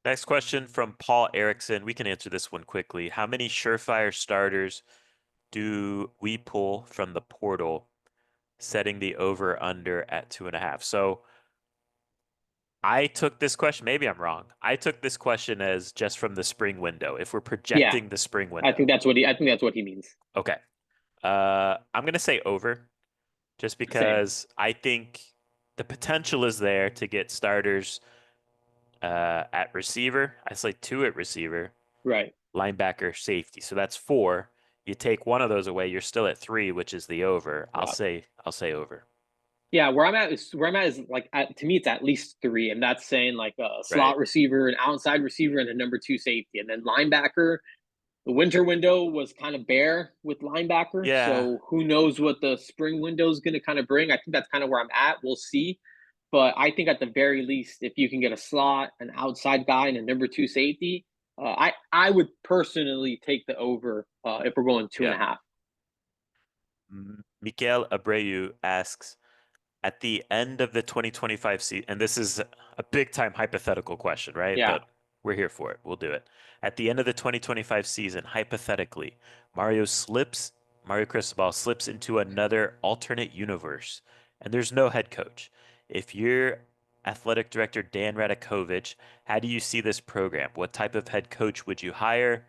Next question from Paul Erickson. We can answer this one quickly. How many surefire starters do we pull from the portal, setting the over under at 2.5? So I took this question, maybe I'm wrong. I took this question as just from the spring window, if we're Yeah, projecting the spring I think window. that's what he means. Okay. I'm gonna say over, just Same. because I think the potential is there to get starters at receiver. I say two at receiver, Right. linebacker, safety. So that's four. You take one of those away, you're still at three, which is the over. I'll Yeah. say I'll say over. Yeah, where I'm at is like, to me, it's at least three, and that's saying like a Right. slot receiver, an outside receiver, and a number two safety, and then linebacker. The winter window was kind of bare with linebacker, Yeah. so who knows what the spring window is going to kind of bring. I think that's kind of where I'm at. We'll see, but I think at the very least, if you can get a slot, an outside guy, and a number two safety, I would personally take the over, if we're going two and Yeah. a half. Mikael Abreu asks, at the end of the 2025 season, and this is a big time hypothetical question, right? Yeah, But we're here for it. We'll do it. At the end of the 2025 season, hypothetically, Mario Cristobal slips into another alternate universe, and there's no head coach. If you're athletic director Dan Radakovich, how do you see this program? What type of head coach would you hire?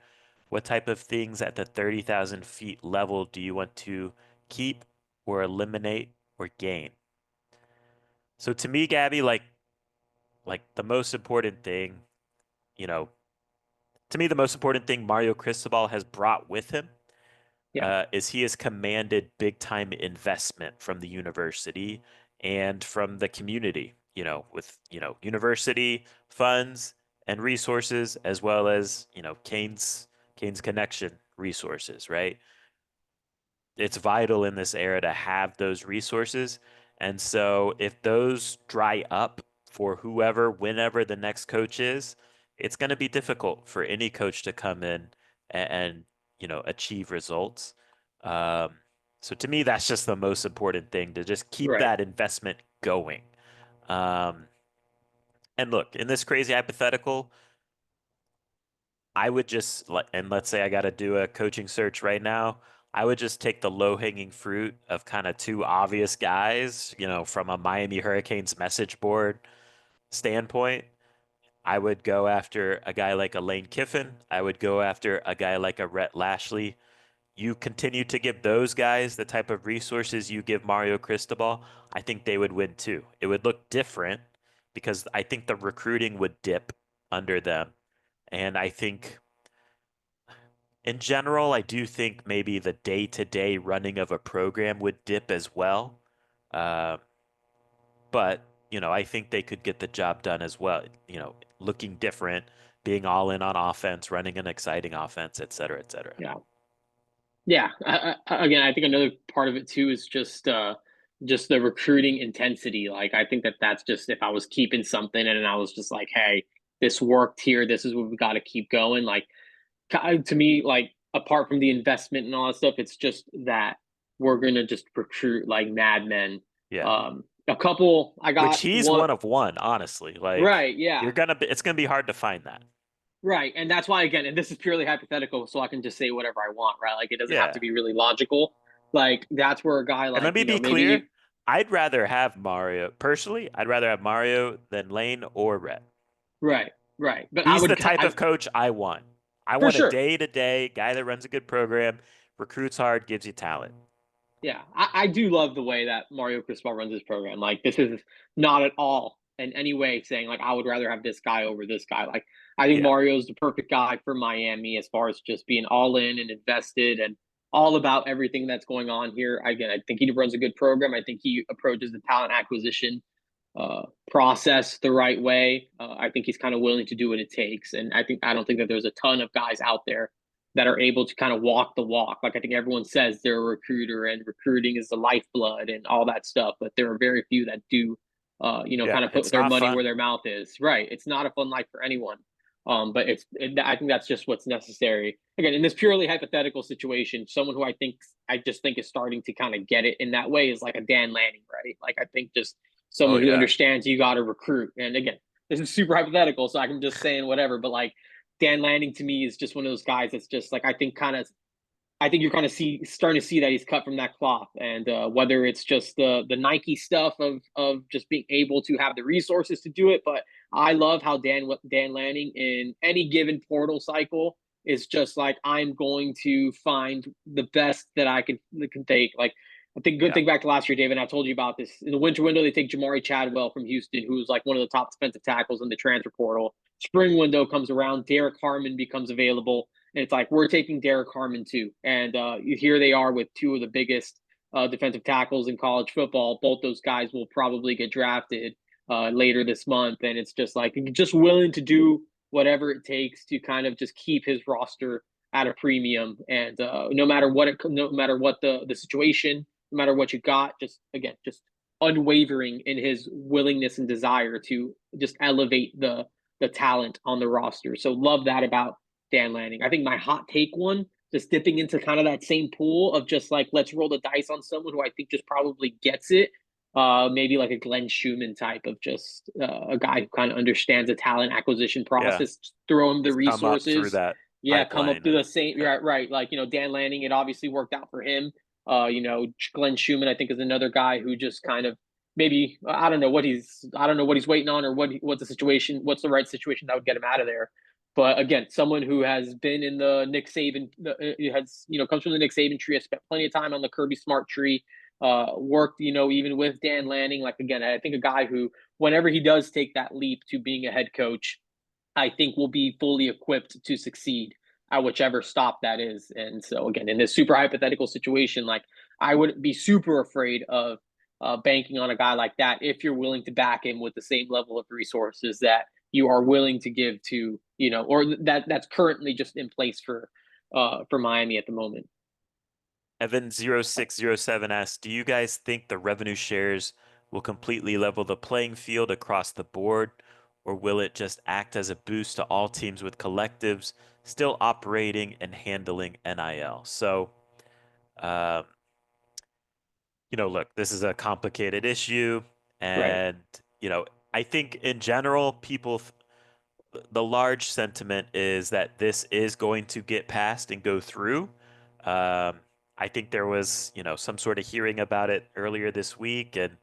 What type of things at the 30,000 feet level do you want to keep or eliminate or gain? So to me, Gabby, like the most important thing, you know, to me the most important thing Mario Cristobal has brought with him yeah, is he has commanded big time investment from the university and from the community, with university funds and resources as well as Kane's connection resources, right? It's vital in this era to have those resources. And so if those dry up for whoever, whenever the next coach is, it's going to be difficult for any coach to come in and achieve results. Um, so to me, that's just the most important thing to just keep right. that investment going. Um, and look, in this crazy hypothetical, I would just and let's say I got to do a coaching search right now. I would just take the low hanging fruit of kind of two obvious guys, from a Miami Hurricanes message board standpoint. I would go after a guy like a Lane Kiffin. I would go after a guy like a Rhett Lashley. You continue to give those guys the type of resources you give Mario Cristobal, I think they would win too. It would look different because I think the recruiting would dip under them. And I think in general, I do think maybe the day-to-day running of a program would dip as well. Uh, but, I think they could get the job done as well, looking different, being all in on offense, running an exciting offense, et cetera, et cetera. Yeah. Yeah. Again, I think another part of it too is just the recruiting intensity. Like, I think that that's just, if I was keeping something and I was just like, hey, this worked here. This is what we got to keep going. Like, to me, like, apart from the investment and all that stuff, it's just that we're gonna just recruit like madmen. Yeah. A couple, I Which got he's one. one of one, honestly. Like Right, yeah. it's gonna be hard to find that. Right. And that's why, again, and this is purely hypothetical, so I can just say whatever I want, right? Like, it doesn't have to Yeah. be really logical. Like, that's where a guy And like, let me be maybe you, clear, I'd rather have Mario. Personally, I'd rather have Mario than Lane or Rhett. right, right. But I He's the would, type of coach I want. I for want a sure. day-to-day guy that runs a good program, recruits hard, gives you talent. Yeah, I do love the way that Mario Cristobal runs his program. Like, this is not at all in any way saying like I would rather have this guy over this guy. Like, I think Yeah. Mario's the perfect guy for Miami as far as just being all in and invested and all about everything that's going on here. Again, I think he runs a good program. I think he approaches the talent acquisition process the right way. I think he's kind of willing to do what it takes, and I don't think that there's a ton of guys out there that are able to kind of walk the walk. Like, I think everyone says they're a recruiter and recruiting is the lifeblood and all that stuff, but there are very few that do, kind Yeah. of put It's their not money fun. where their mouth is. Right? It's not a fun life for anyone. But I think that's just what's necessary. Again, in this purely hypothetical situation, someone who I just think is starting to kind of get it in that way is like a Dan Lanning, right? Like, I think just Oh someone who yeah. understands you got to recruit. And again, this is super hypothetical, so I can just saying whatever. But like, Dan Lanning to me is just one of those guys that's just like I think you're kind of starting to see that he's cut from that cloth, and whether it's just the Nike stuff of just being able to have the resources to do it, but I love how Dan Lanning in any given portal cycle is just like I'm going to find the best that I can take. Like, I think good Yeah. thing back to last year, David. I told you about this in the winter window. They take Jamari Chadwell from Houston, who's like one of the top defensive tackles in the transfer portal. Spring window comes around, Derek Harmon becomes available. And it's like, we're taking Derek Harmon too. And here they are with two of the biggest defensive tackles in college football. Both those guys will probably get drafted later this month. And it's just like, just willing to do whatever it takes to kind of just keep his roster at a premium. And no matter what the situation, no matter what you got, just again, just unwavering in his willingness and desire to just elevate the talent on the roster. So love that about Dan Lanning. I think my hot take one, just dipping into kind of that same pool of just like, let's roll the dice on someone who I think just probably gets it. Maybe like a Glenn Schumann type of just a guy who kind of understands the talent acquisition Yeah. process, throw him the He's come up through resources. that Yeah, come up pipeline to the and same, yeah. right, right. Like, Dan Lanning, it obviously worked out for him. Glenn Schumann, I think, is another guy who just kind of maybe I don't know what he's waiting on or what's the situation, what's the right situation that would get him out of there. But again, someone who has been in the Nick Saban has comes from the Nick Saban tree, has spent plenty of time on the Kirby Smart tree, worked even with Dan Lanning. Like, again, I think a guy who whenever he does take that leap to being a head coach, I think will be fully equipped to succeed at whichever stop that is. And so again, in this super hypothetical situation, like I would be super afraid of banking on a guy like that if you're willing to back him with the same level of resources that you are willing to give to or that's currently just in place for Miami at the moment. Evan0607 asks, do you guys think the revenue shares will completely level the playing field across the board, or will it just act as a boost to all teams with collectives still operating and handling NIL? So, um, look, this is a complicated issue, Right. and, you know, I think in general, the large sentiment is that this is going to get passed and go through. Um, I think there was, some sort of hearing about it earlier this week, and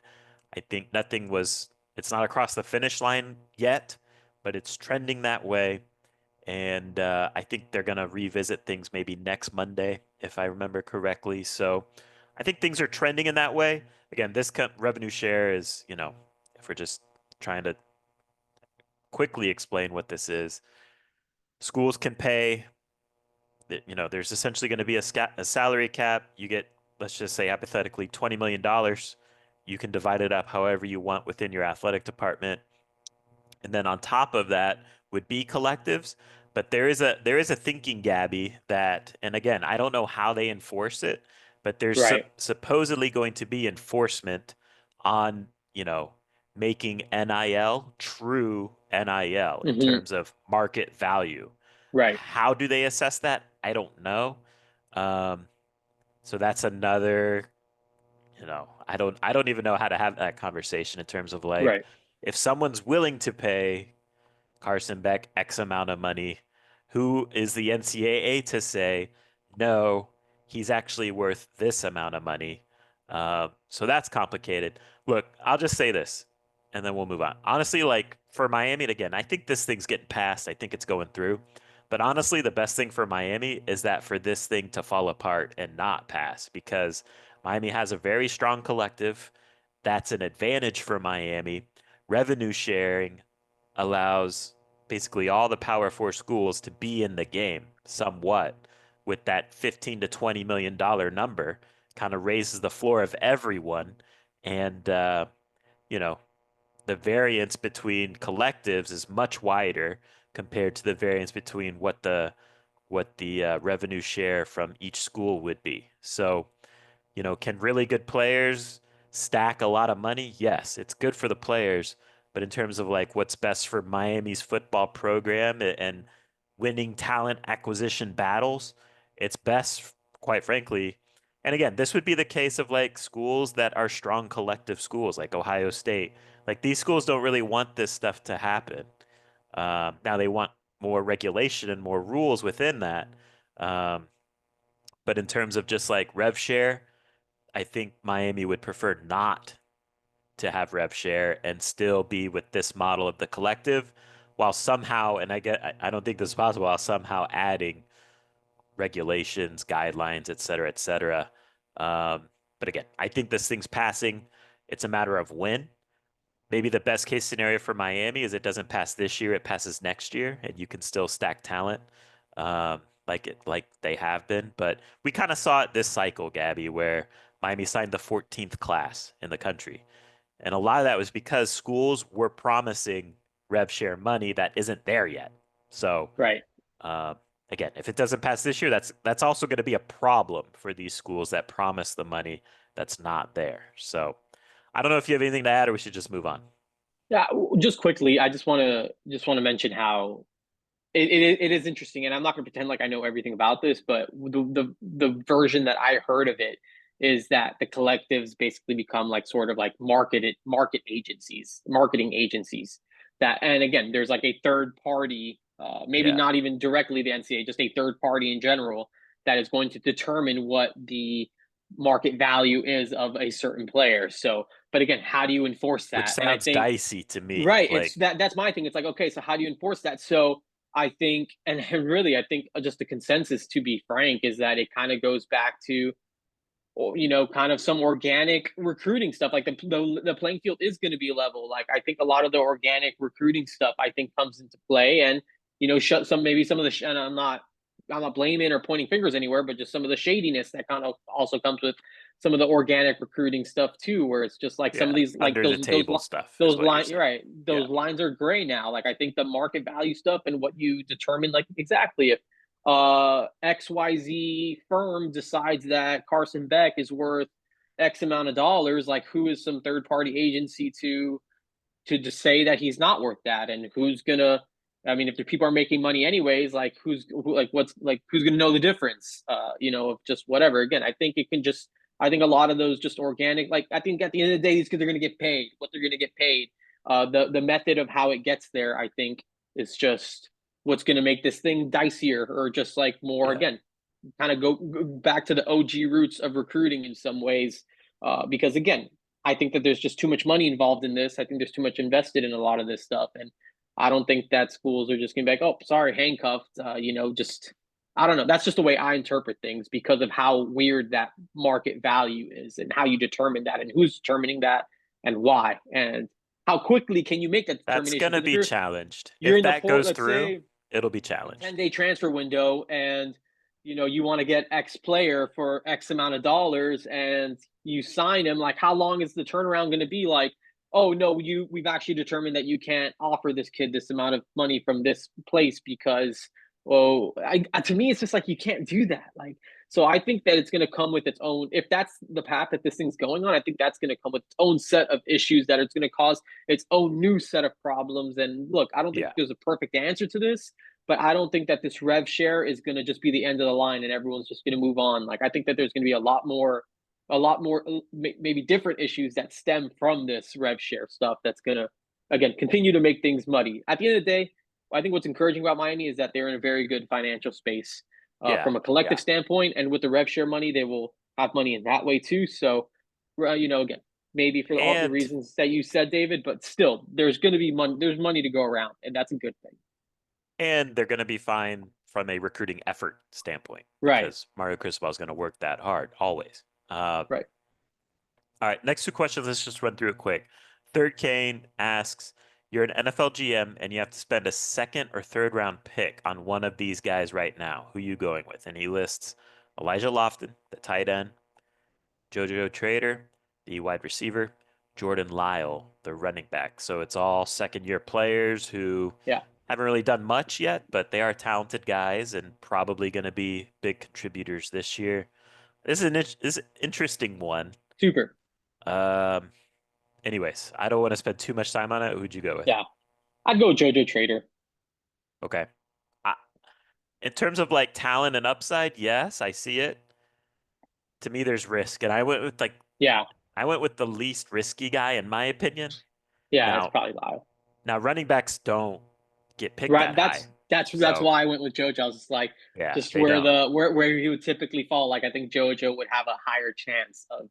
I think it's not across the finish line yet, but it's trending that way. And I think they're going to revisit things maybe next Monday, if I remember correctly. So I think things are trending in that way. Again, this revenue share is, if we're just trying to quickly explain what this is, schools can pay, there's essentially going to be a salary cap. You get, let's just say hypothetically, $20 million. You can divide it up however you want within your athletic department. And then on top of that would be collectives. But there is a thinking, Gabby, that, and again, I don't know how they enforce it, but there's Right. supposedly going to be enforcement on, making NIL true NIL in Hmm. terms of market value. Right. How do they assess that? I don't know. Um, so that's another, I don't even know how to have that conversation in terms of like Right. if someone's willing to pay Carson Beck X amount of money. Who is the NCAA to say, no, he's actually worth this amount of money? So that's complicated. Look, I'll just say this and then we'll move on. Honestly, like for Miami, and again, I think this thing's getting passed. I think it's going through. But honestly, the best thing for Miami is that for this thing to fall apart and not pass because Miami has a very strong collective. That's an advantage for Miami. Revenue sharing allows basically all the Power Four schools to be in the game somewhat with that 15 to 20 million dollar number kind of raises the floor of everyone and you know the variance between collectives is much wider compared to the variance between what the revenue share from each school would be. So can really good players stack a lot of money? Yes, it's good for the players, but in terms of like what's best for Miami's football program and winning talent acquisition battles, it's best, quite frankly. And again, this would be the case of like schools that are strong collective schools, like Ohio State. Like these schools don't really want this stuff to happen. Now they want more regulation and more rules within that. Um, but in terms of just like rev share, I think Miami would prefer not to have rev share and still be with this model of the collective while somehow, and I don't think this is possible, while somehow adding regulations, guidelines, et cetera, et cetera. But again, I think this thing's passing. It's a matter of when. Maybe the best case scenario for Miami is it doesn't pass this year, it passes next year, and you can still stack talent like they have been. But we kind of saw it this cycle, Gabby, where Miami signed the 14th class in the country. And a lot of that was because schools were promising rev share money that isn't there yet. So Right. uh, again, if it doesn't pass this year, that's also going to be a problem for these schools that promise the money that's not there. So I don't know if you have anything to add, or we should just move on. Yeah, just quickly, I just want to mention how it is interesting, and I'm not going to pretend like I know everything about this, but the version that I heard of it is that the collectives basically become like sort of like marketing agencies. That, and again, there's like a third party, maybe Yeah. not even directly the NCAA, just a third party in general that is going to determine what the market value is of a certain player. So, but again, how do you enforce Which that? And I sounds think dicey to me. right, it's Like, that's my thing. It's like, okay, so how do you enforce that? So I think, and really, I think just the consensus, to be frank, is that it kind of goes back to, kind of some organic recruiting stuff. Like the playing field is going to be level. Like I think a lot of the organic recruiting stuff, I think, comes into play, and shut some maybe some of the. And I'm not blaming or pointing fingers anywhere, but just some of the shadiness that kind of also comes with some of the organic recruiting stuff too, where it's just like some of yeah, these, like under the table stuff is those what you're lines. You're saying. right, Yeah. those lines are gray now. Like I think the market value stuff and what you determine, like exactly if XYZ firm decides that Carson Beck is worth X amount of dollars, like who is some third party agency to just say that he's not worth that, and who's gonna, I mean, if the people are making money anyways, like who's gonna know the difference, of just whatever. Again, I think it can just, I think a lot of those just organic, like I think at the end of the day, these kids are gonna get paid what they're gonna get paid. The method of how it gets there, I think, is just what's gonna make this thing dicier, or just like more, Yeah. again, kind of go back to the OG roots of recruiting in some ways. Because again, I think that there's just too much money involved in this. I think there's too much invested in a lot of this stuff, and I don't think that schools are just going to be like, "Oh, sorry, handcuffed." Just, I don't know. That's just the way I interpret things because of how weird that market value is, and how you determine that, and who's determining that, and why, and how quickly can you make that That's determination? going to Because if be you're challenged. you're If in the that port, goes let's through, say it'll be a challenged. 10-day transfer window, and you want to get X player for X amount of dollars, and you sign him, like how long is the turnaround going to be? Like, oh no, we've actually determined that you can't offer this kid this amount of money from this place because, well, to me it's just like you can't do that. Like So I think that it's going to come with its own, if that's the path that this thing's going on, I think that's going to come with its own set of issues that it's going to cause its own new set of problems. And look, I don't think Yeah. there's a perfect answer to this, but I don't think that this rev share is going to just be the end of the line and everyone's just going to move on. Like I think that there's going to be a lot more maybe different issues that stem from this rev share stuff that's going to again continue to make things muddy. At the end of the day, I think what's encouraging about Miami is that they're in a very good financial space Yeah. from a collective Yeah. standpoint, and with the rev share money, they will have money in that way too. So, again, maybe for all the And reasons that you said, David, but still, there's going to be money. There's money to go around, and that's a good thing. and they're going to be fine from a recruiting effort standpoint Right. because Mario Cristobal is going to work that hard always. Right. All right, next two questions. Let's just run through it quick. Third Kane asks, you're an NFL GM and you have to spend a second or third round pick on one of these guys right now. Who you going with? And he lists Elijah Lofton, the tight end, JoJo Trader, the wide receiver, Jordan Lyle, the running back. So it's all second year players who Yeah. haven't really done much yet, but they are talented guys and probably going to be big contributors this year. This is an interesting one. Super. Um, Anyways, I don't want to spend too much time on it. Who'd you go with? Yeah. I'd go JoJo Trader. Okay. I, in terms of like talent and upside, yes, I see it. To me, there's risk, and Yeah. I went with the least risky guy in my opinion. Yeah. It's Now, probably Lyle. now running backs don't get picked Right. that high, That's so why I went with JoJo. I was just like, yeah, just they where don't. where he would typically fall. Like I think JoJo would have a higher chance of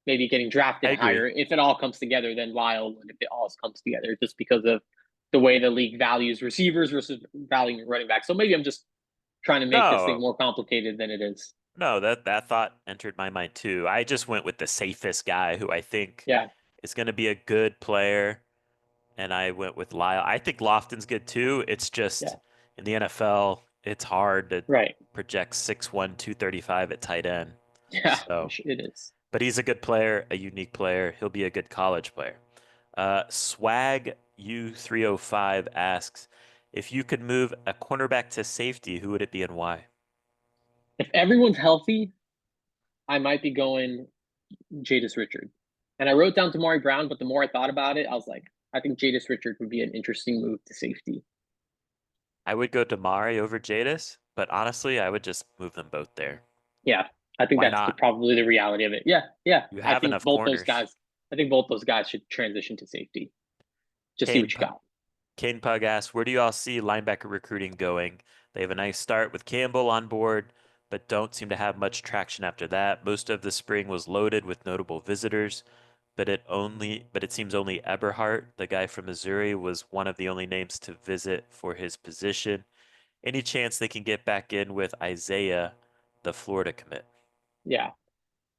maybe getting I drafted agree. higher if it all comes together than Lyle would if it all comes together, just because of the way the league values receivers versus valuing running back. So maybe I'm just trying to make this thing No, more complicated than it is. no, that thought entered my mind too. I just went with the safest guy who I think Yeah, is going to be a good player and I went with Lyle. I think Lofton's good too. It's just yeah, in the NFL, it's hard to right. project 6'1", 235 at tight end. Yeah, So, it is. but he's a good player, a unique player. He'll be a good college player. Swag U305 asks, if you could move a cornerback to safety, who would it be and why? If everyone's healthy, I might be going Jadis Richard. And I wrote down Tamari Brown, but the more I thought about it, I was like, I think Jadis Richard would be an interesting move to safety. I would go Damari over Jadis, but honestly, I would just move them both there. Yeah, I think Why that's not? probably the reality of it. Yeah, yeah. You I have think enough both those corners. guys. I think both those guys should transition to safety. Just see Kane what you got. Kane Pug asks, where do you all see linebacker recruiting going? They have a nice start with Campbell on board, but don't seem to have much traction after that. Most of the spring was loaded with notable visitors, but it seems only Eberhart, the guy from Missouri, was one of the only names to visit for his position. Any chance they can get back in with Isaiah, the Florida commit? Yeah,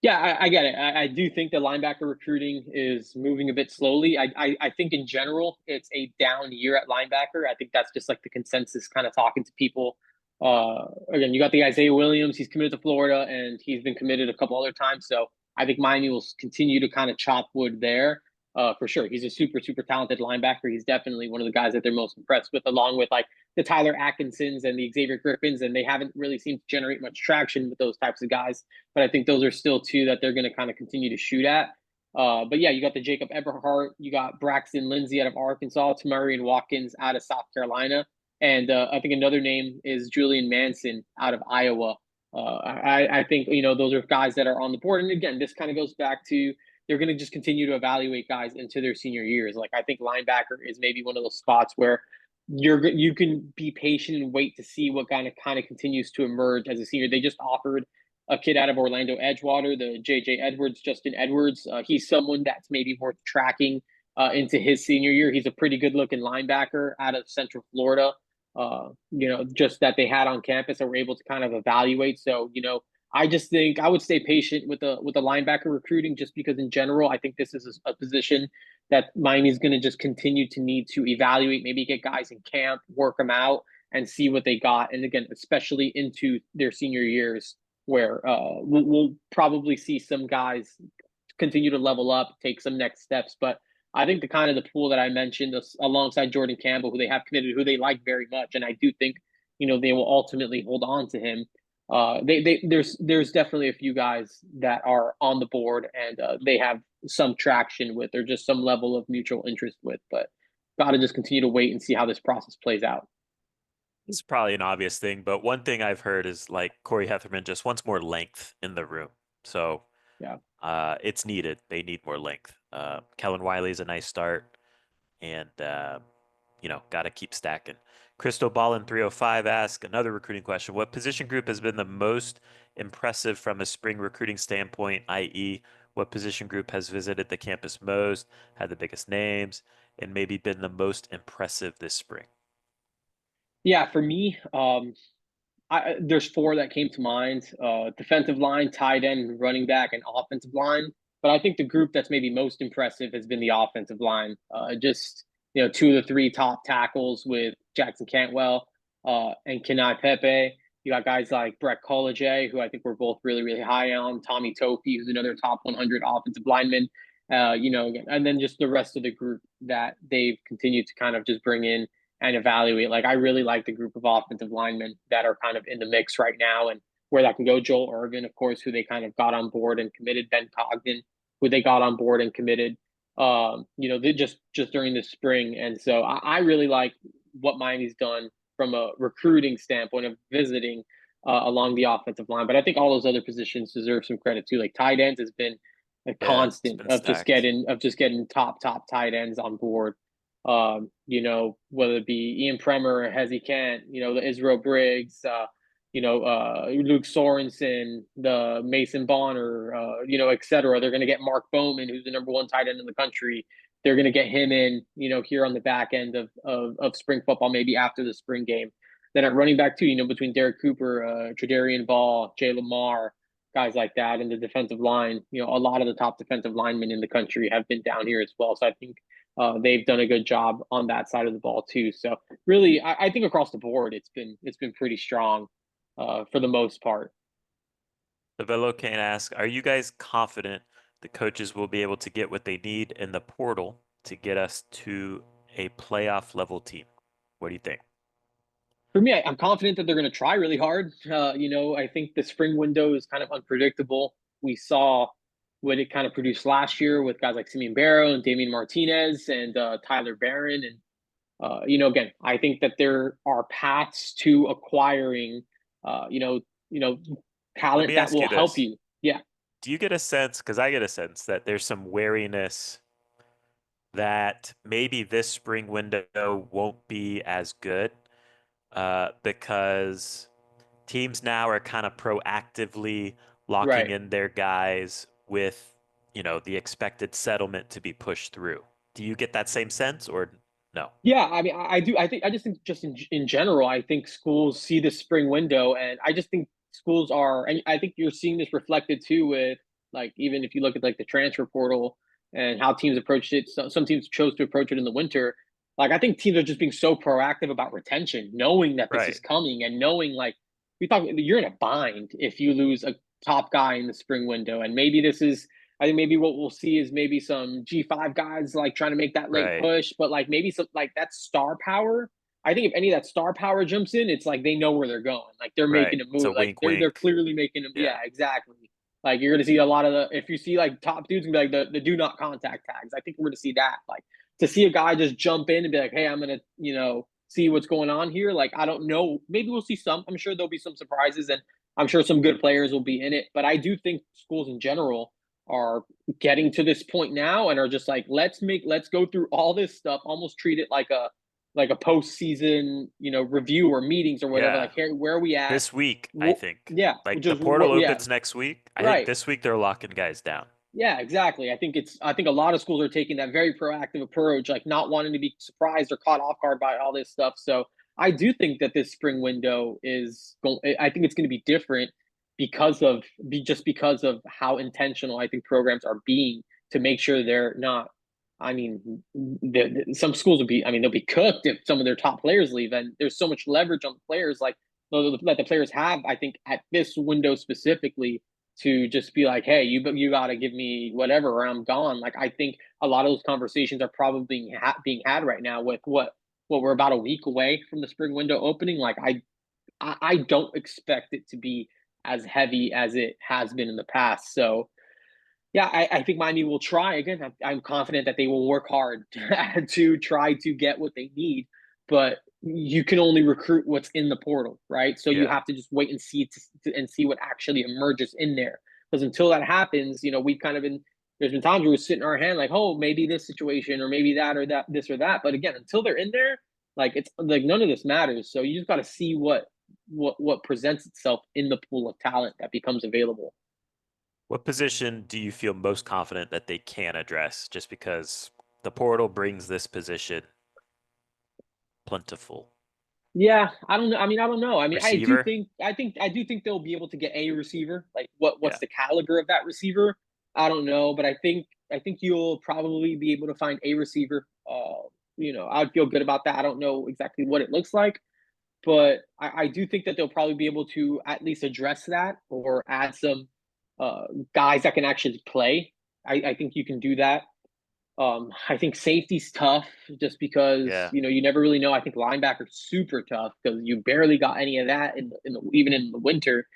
yeah, I get it. I do think the linebacker recruiting is moving a bit slowly. I think in general it's a down year at linebacker. I think that's just like the consensus kind of talking to people. Again, you got the Isaiah Williams. He's committed to Florida, and he's been committed a couple other times. So I think Miami will continue to kind of chop wood there. For sure, he's a super talented linebacker. He's definitely one of the guys that they're most impressed with, along with like the Tyler Atkinsons and the Xavier Griffins, and they haven't really seemed to generate much traction with those types of guys. But I think those are still two that they're going to kind of continue to shoot at. But yeah, you got the Jacob Eberhart, you got Braxton Lindsey out of Arkansas, Tamari and Watkins out of South Carolina, and I think another name is Julian Manson out of Iowa. I think those are guys that are on the board, and again, this kind of goes back to they're going to just continue to evaluate guys into their senior years. Like I think linebacker is maybe one of those spots where you can be patient and wait to see what kind of continues to emerge as a senior. They just offered a kid out of Orlando Edgewater, the J.J. Edwards, Justin Edwards. He's someone that's maybe worth tracking into his senior year. He's a pretty good looking linebacker out of Central Florida. Just that they had on campus and were able to kind of evaluate. So, I just think I would stay patient with the linebacker recruiting, just because in general, I think this is a position that Miami's going to just continue to need to evaluate, maybe get guys in camp, work them out, and see what they got. And again, especially into their senior years, where we'll probably see some guys continue to level up, take some next steps. But I think the kind of the pool that I mentioned alongside Jordan Campbell, who they have committed, who they like very much, and I do think they will ultimately hold on to him. there's definitely a few guys that are on the board and they have some traction with or just some level of mutual interest with, but got to just continue to wait and see how this process plays out. This is probably an obvious thing, but one thing I've heard is like Corey Hetherman just wants more length in the room. So Yeah. it's needed. They need more length. Kellen Wiley is a nice start, and got to keep stacking. Crystal Ballin 305 asks another recruiting question. What position group has been the most impressive from a spring recruiting standpoint, i.e., what position group has visited the campus most, had the biggest names, and maybe been the most impressive this spring? Yeah, for me, there's four that came to mind: defensive line, tight end, running back, and offensive line. But I think the group that's maybe most impressive has been the offensive line. Just two of the three top tackles with Jackson Cantwell and Kenai Pepe. You got guys like Brett Colleget, who I think we're both really, really high on. Tommy Tofi, who's another top 100 offensive lineman. And then just the rest of the group that they've continued to kind of just bring in and evaluate. Like I really like the group of offensive linemen that are kind of in the mix right now and where that can go. Joel Irvin, of course, who they kind of got on board and committed. Ben Cogden, who they got on board and committed. They just during the spring, and so I really like what Miami's done from a recruiting standpoint of visiting along the offensive line. But I think all those other positions deserve some credit too. Like tight ends has been a Yeah, it's constant been stacked. of just getting top tight ends on board. Whether it be Ian Premer or Hezi Kent, the Israel Briggs, Luke Sorensen, the Mason Bonner, et cetera. They're going to get Mark Bowman, who's the number one tight end in the country. They're going to get him in, here on the back end of spring football, maybe after the spring game. Then at running back too, between Derek Cooper, Tredarian Ball, Jay Lamar, guys like that, and the defensive line, a lot of the top defensive linemen in the country have been down here as well. So I think they've done a good job on that side of the ball too. So really, I think across the board, it's been pretty strong for the most part. The Velo can ask, are you guys confident the coaches will be able to get what they need in the portal to get us to a playoff level team? What do you think? For me, I'm confident that they're going to try really hard. I think the spring window is kind of unpredictable. We saw what it kind of produced last year with guys like Simeon Barrow and Damian Martinez and Tyler Barron. And, again, I think that there are paths to acquiring, uh, you know, you know, Let talent me that ask will you help this. you. Yeah, Do you get a sense, because I get a sense that there's some wariness that maybe this spring window won't be as good because teams now are kind of proactively locking right. in their guys with, the expected settlement to be pushed through. Do you get that same sense or no? Yeah, I mean, I do. I think I just think just in general, I think schools see the spring window, and I just think schools are, and I think you're seeing this reflected too with like even if you look at like the transfer portal and how teams approached it. Some teams chose to approach it in the winter. Like I think teams are just being so proactive about retention, knowing that this is Right, coming, and knowing like we thought you're in a bind if you lose a top guy in the spring window, and maybe this is I think maybe what we'll see is maybe some G5 guys like trying to make that late right, push, but like maybe some like that star power. I think if any of that star power jumps in, it's like they know where they're going. Like they're right. making a It's a move. Like wink, they're wink. clearly making them. Yeah, Yeah. exactly. Like you're gonna see a lot of the if you see like top dudes and be like the do not contact tags. I think we're gonna see that. Like to see a guy just jump in and be like, hey, I'm gonna see what's going on here. Like I don't know. Maybe we'll see some. I'm sure there'll be some surprises and I'm sure some good players will be in it. But I do think schools in general are getting to this point now and are just like let's go through all this stuff, almost treat it like a postseason review or meetings or whatever. Like Yeah. here, where are we at? This week, I think. Yeah, Like the just portal what? Yeah, opens next week. I think right. this week they're locking guys down. Yeah, exactly. I think a lot of schools are taking that very proactive approach, like not wanting to be surprised or caught off guard by all this stuff. So I do think that this spring window is going. I think it's going to be different because of how intentional I think programs are being to make sure they're not. I mean, some schools will be. I mean, they'll be cooked if some of their top players leave, and there's so much leverage on the players, like that the players have. I think at this window specifically to just be like, hey, you got to give me whatever or I'm gone. Like I think a lot of those conversations are probably being had right now with what we're about a week away from the spring window opening. Like I don't expect it to be as heavy as it has been in the past. So yeah, I think Miami will try again. I'm confident that they will work hard to try to get what they need, but you can only recruit what's in the portal, right? So you Yeah. have to just wait and and see what actually emerges in there. Because until that happens, we've kind of been there's been times where we're sitting our hand like, oh, maybe this situation or maybe that or that this or that. But again, until they're in there, like it's like none of this matters. So you just got to see what presents itself in the pool of talent that becomes available. What position do you feel most confident that they can address just because the portal brings this position plentiful? Yeah, I don't know. I mean, I don't know. I mean, Receiver? I do think they'll be able to get a receiver. Like what's Yeah. the caliber of that receiver? I don't know, but I think you'll probably be able to find a receiver. I'd feel good about that. I don't know exactly what it looks like, but I do think that they'll probably be able to at least address that or add some guys that can actually play. I think you can do that. I think safety's tough just because Yeah. you never really know. I think linebacker's super tough because you barely got any of that even in the winter.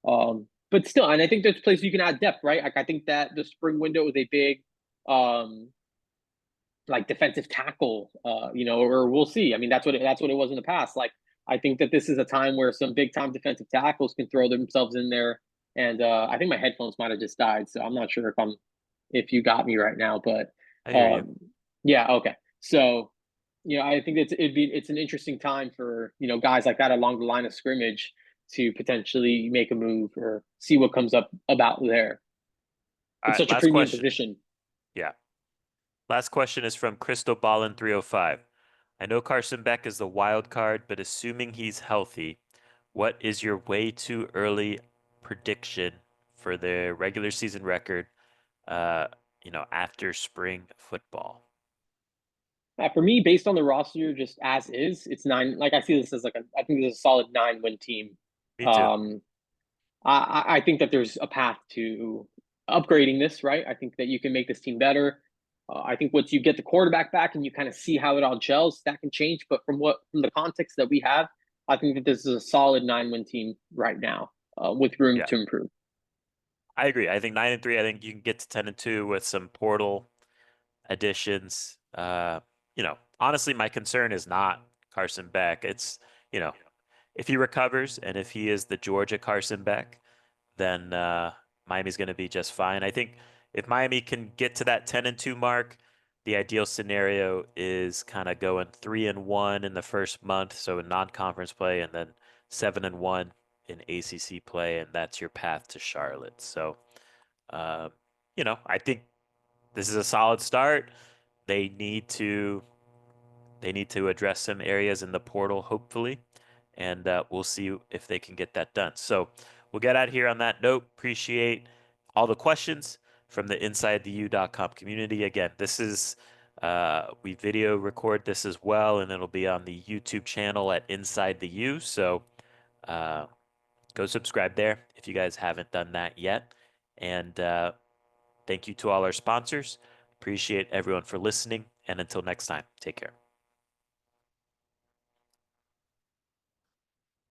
But still, and I think there's places you can add depth, right? Like I think that the spring window is a big, um, like defensive tackle, or we'll see. I mean, that's what it was in the past. Like I think that this is a time where some big time defensive tackles can throw themselves in there. And I think my headphones might have just died, so I'm not sure if you got me right now, but I hear you. um, yeah, okay. So I think it's an interesting time for guys like that along the line of scrimmage to potentially make a move or see what comes up about there. All It's right, such a last premium question. position. Yeah. Last question is from Crystal Ballin 305. I know Carson Beck is the wild card, but assuming he's healthy, what is your way too early prediction for the regular season record, uh, after spring football? For me, based on the roster, just as is, it's nine. Like I see this as I think this is a solid 9-win team. Me too. Um, I think that there's a path to upgrading this, right? I think that you can make this team better. I think once you get the quarterback back and you kind of see how it all gels, that can change. But from the context that we have, I think that this is a solid 9-win team right now, with room Yeah, to improve. I agree. I think 9-3. I think you can get to 10-2 with some portal additions. Honestly, my concern is not Carson Beck. It's, you know, if he recovers and if he is the Georgia Carson Beck, then Miami's going to be just fine. I think if Miami can get to that 10-2 mark, the ideal scenario is kind of going 3-1 in the first month, so in non-conference play, and then 7-1 in ACC play, and that's your path to Charlotte. So, uh, I think this is a solid start. They need to they need to address some areas in the portal, hopefully, and we'll see if they can get that done. So we'll get out here on that note. Appreciate all the questions from the InsideTheU.com community. Again, this is we video record this as well, and it'll be on the YouTube channel at Inside the U. So uh, go subscribe there if you guys haven't done that yet. And thank you to all our sponsors. Appreciate everyone for listening. And until next time, take care.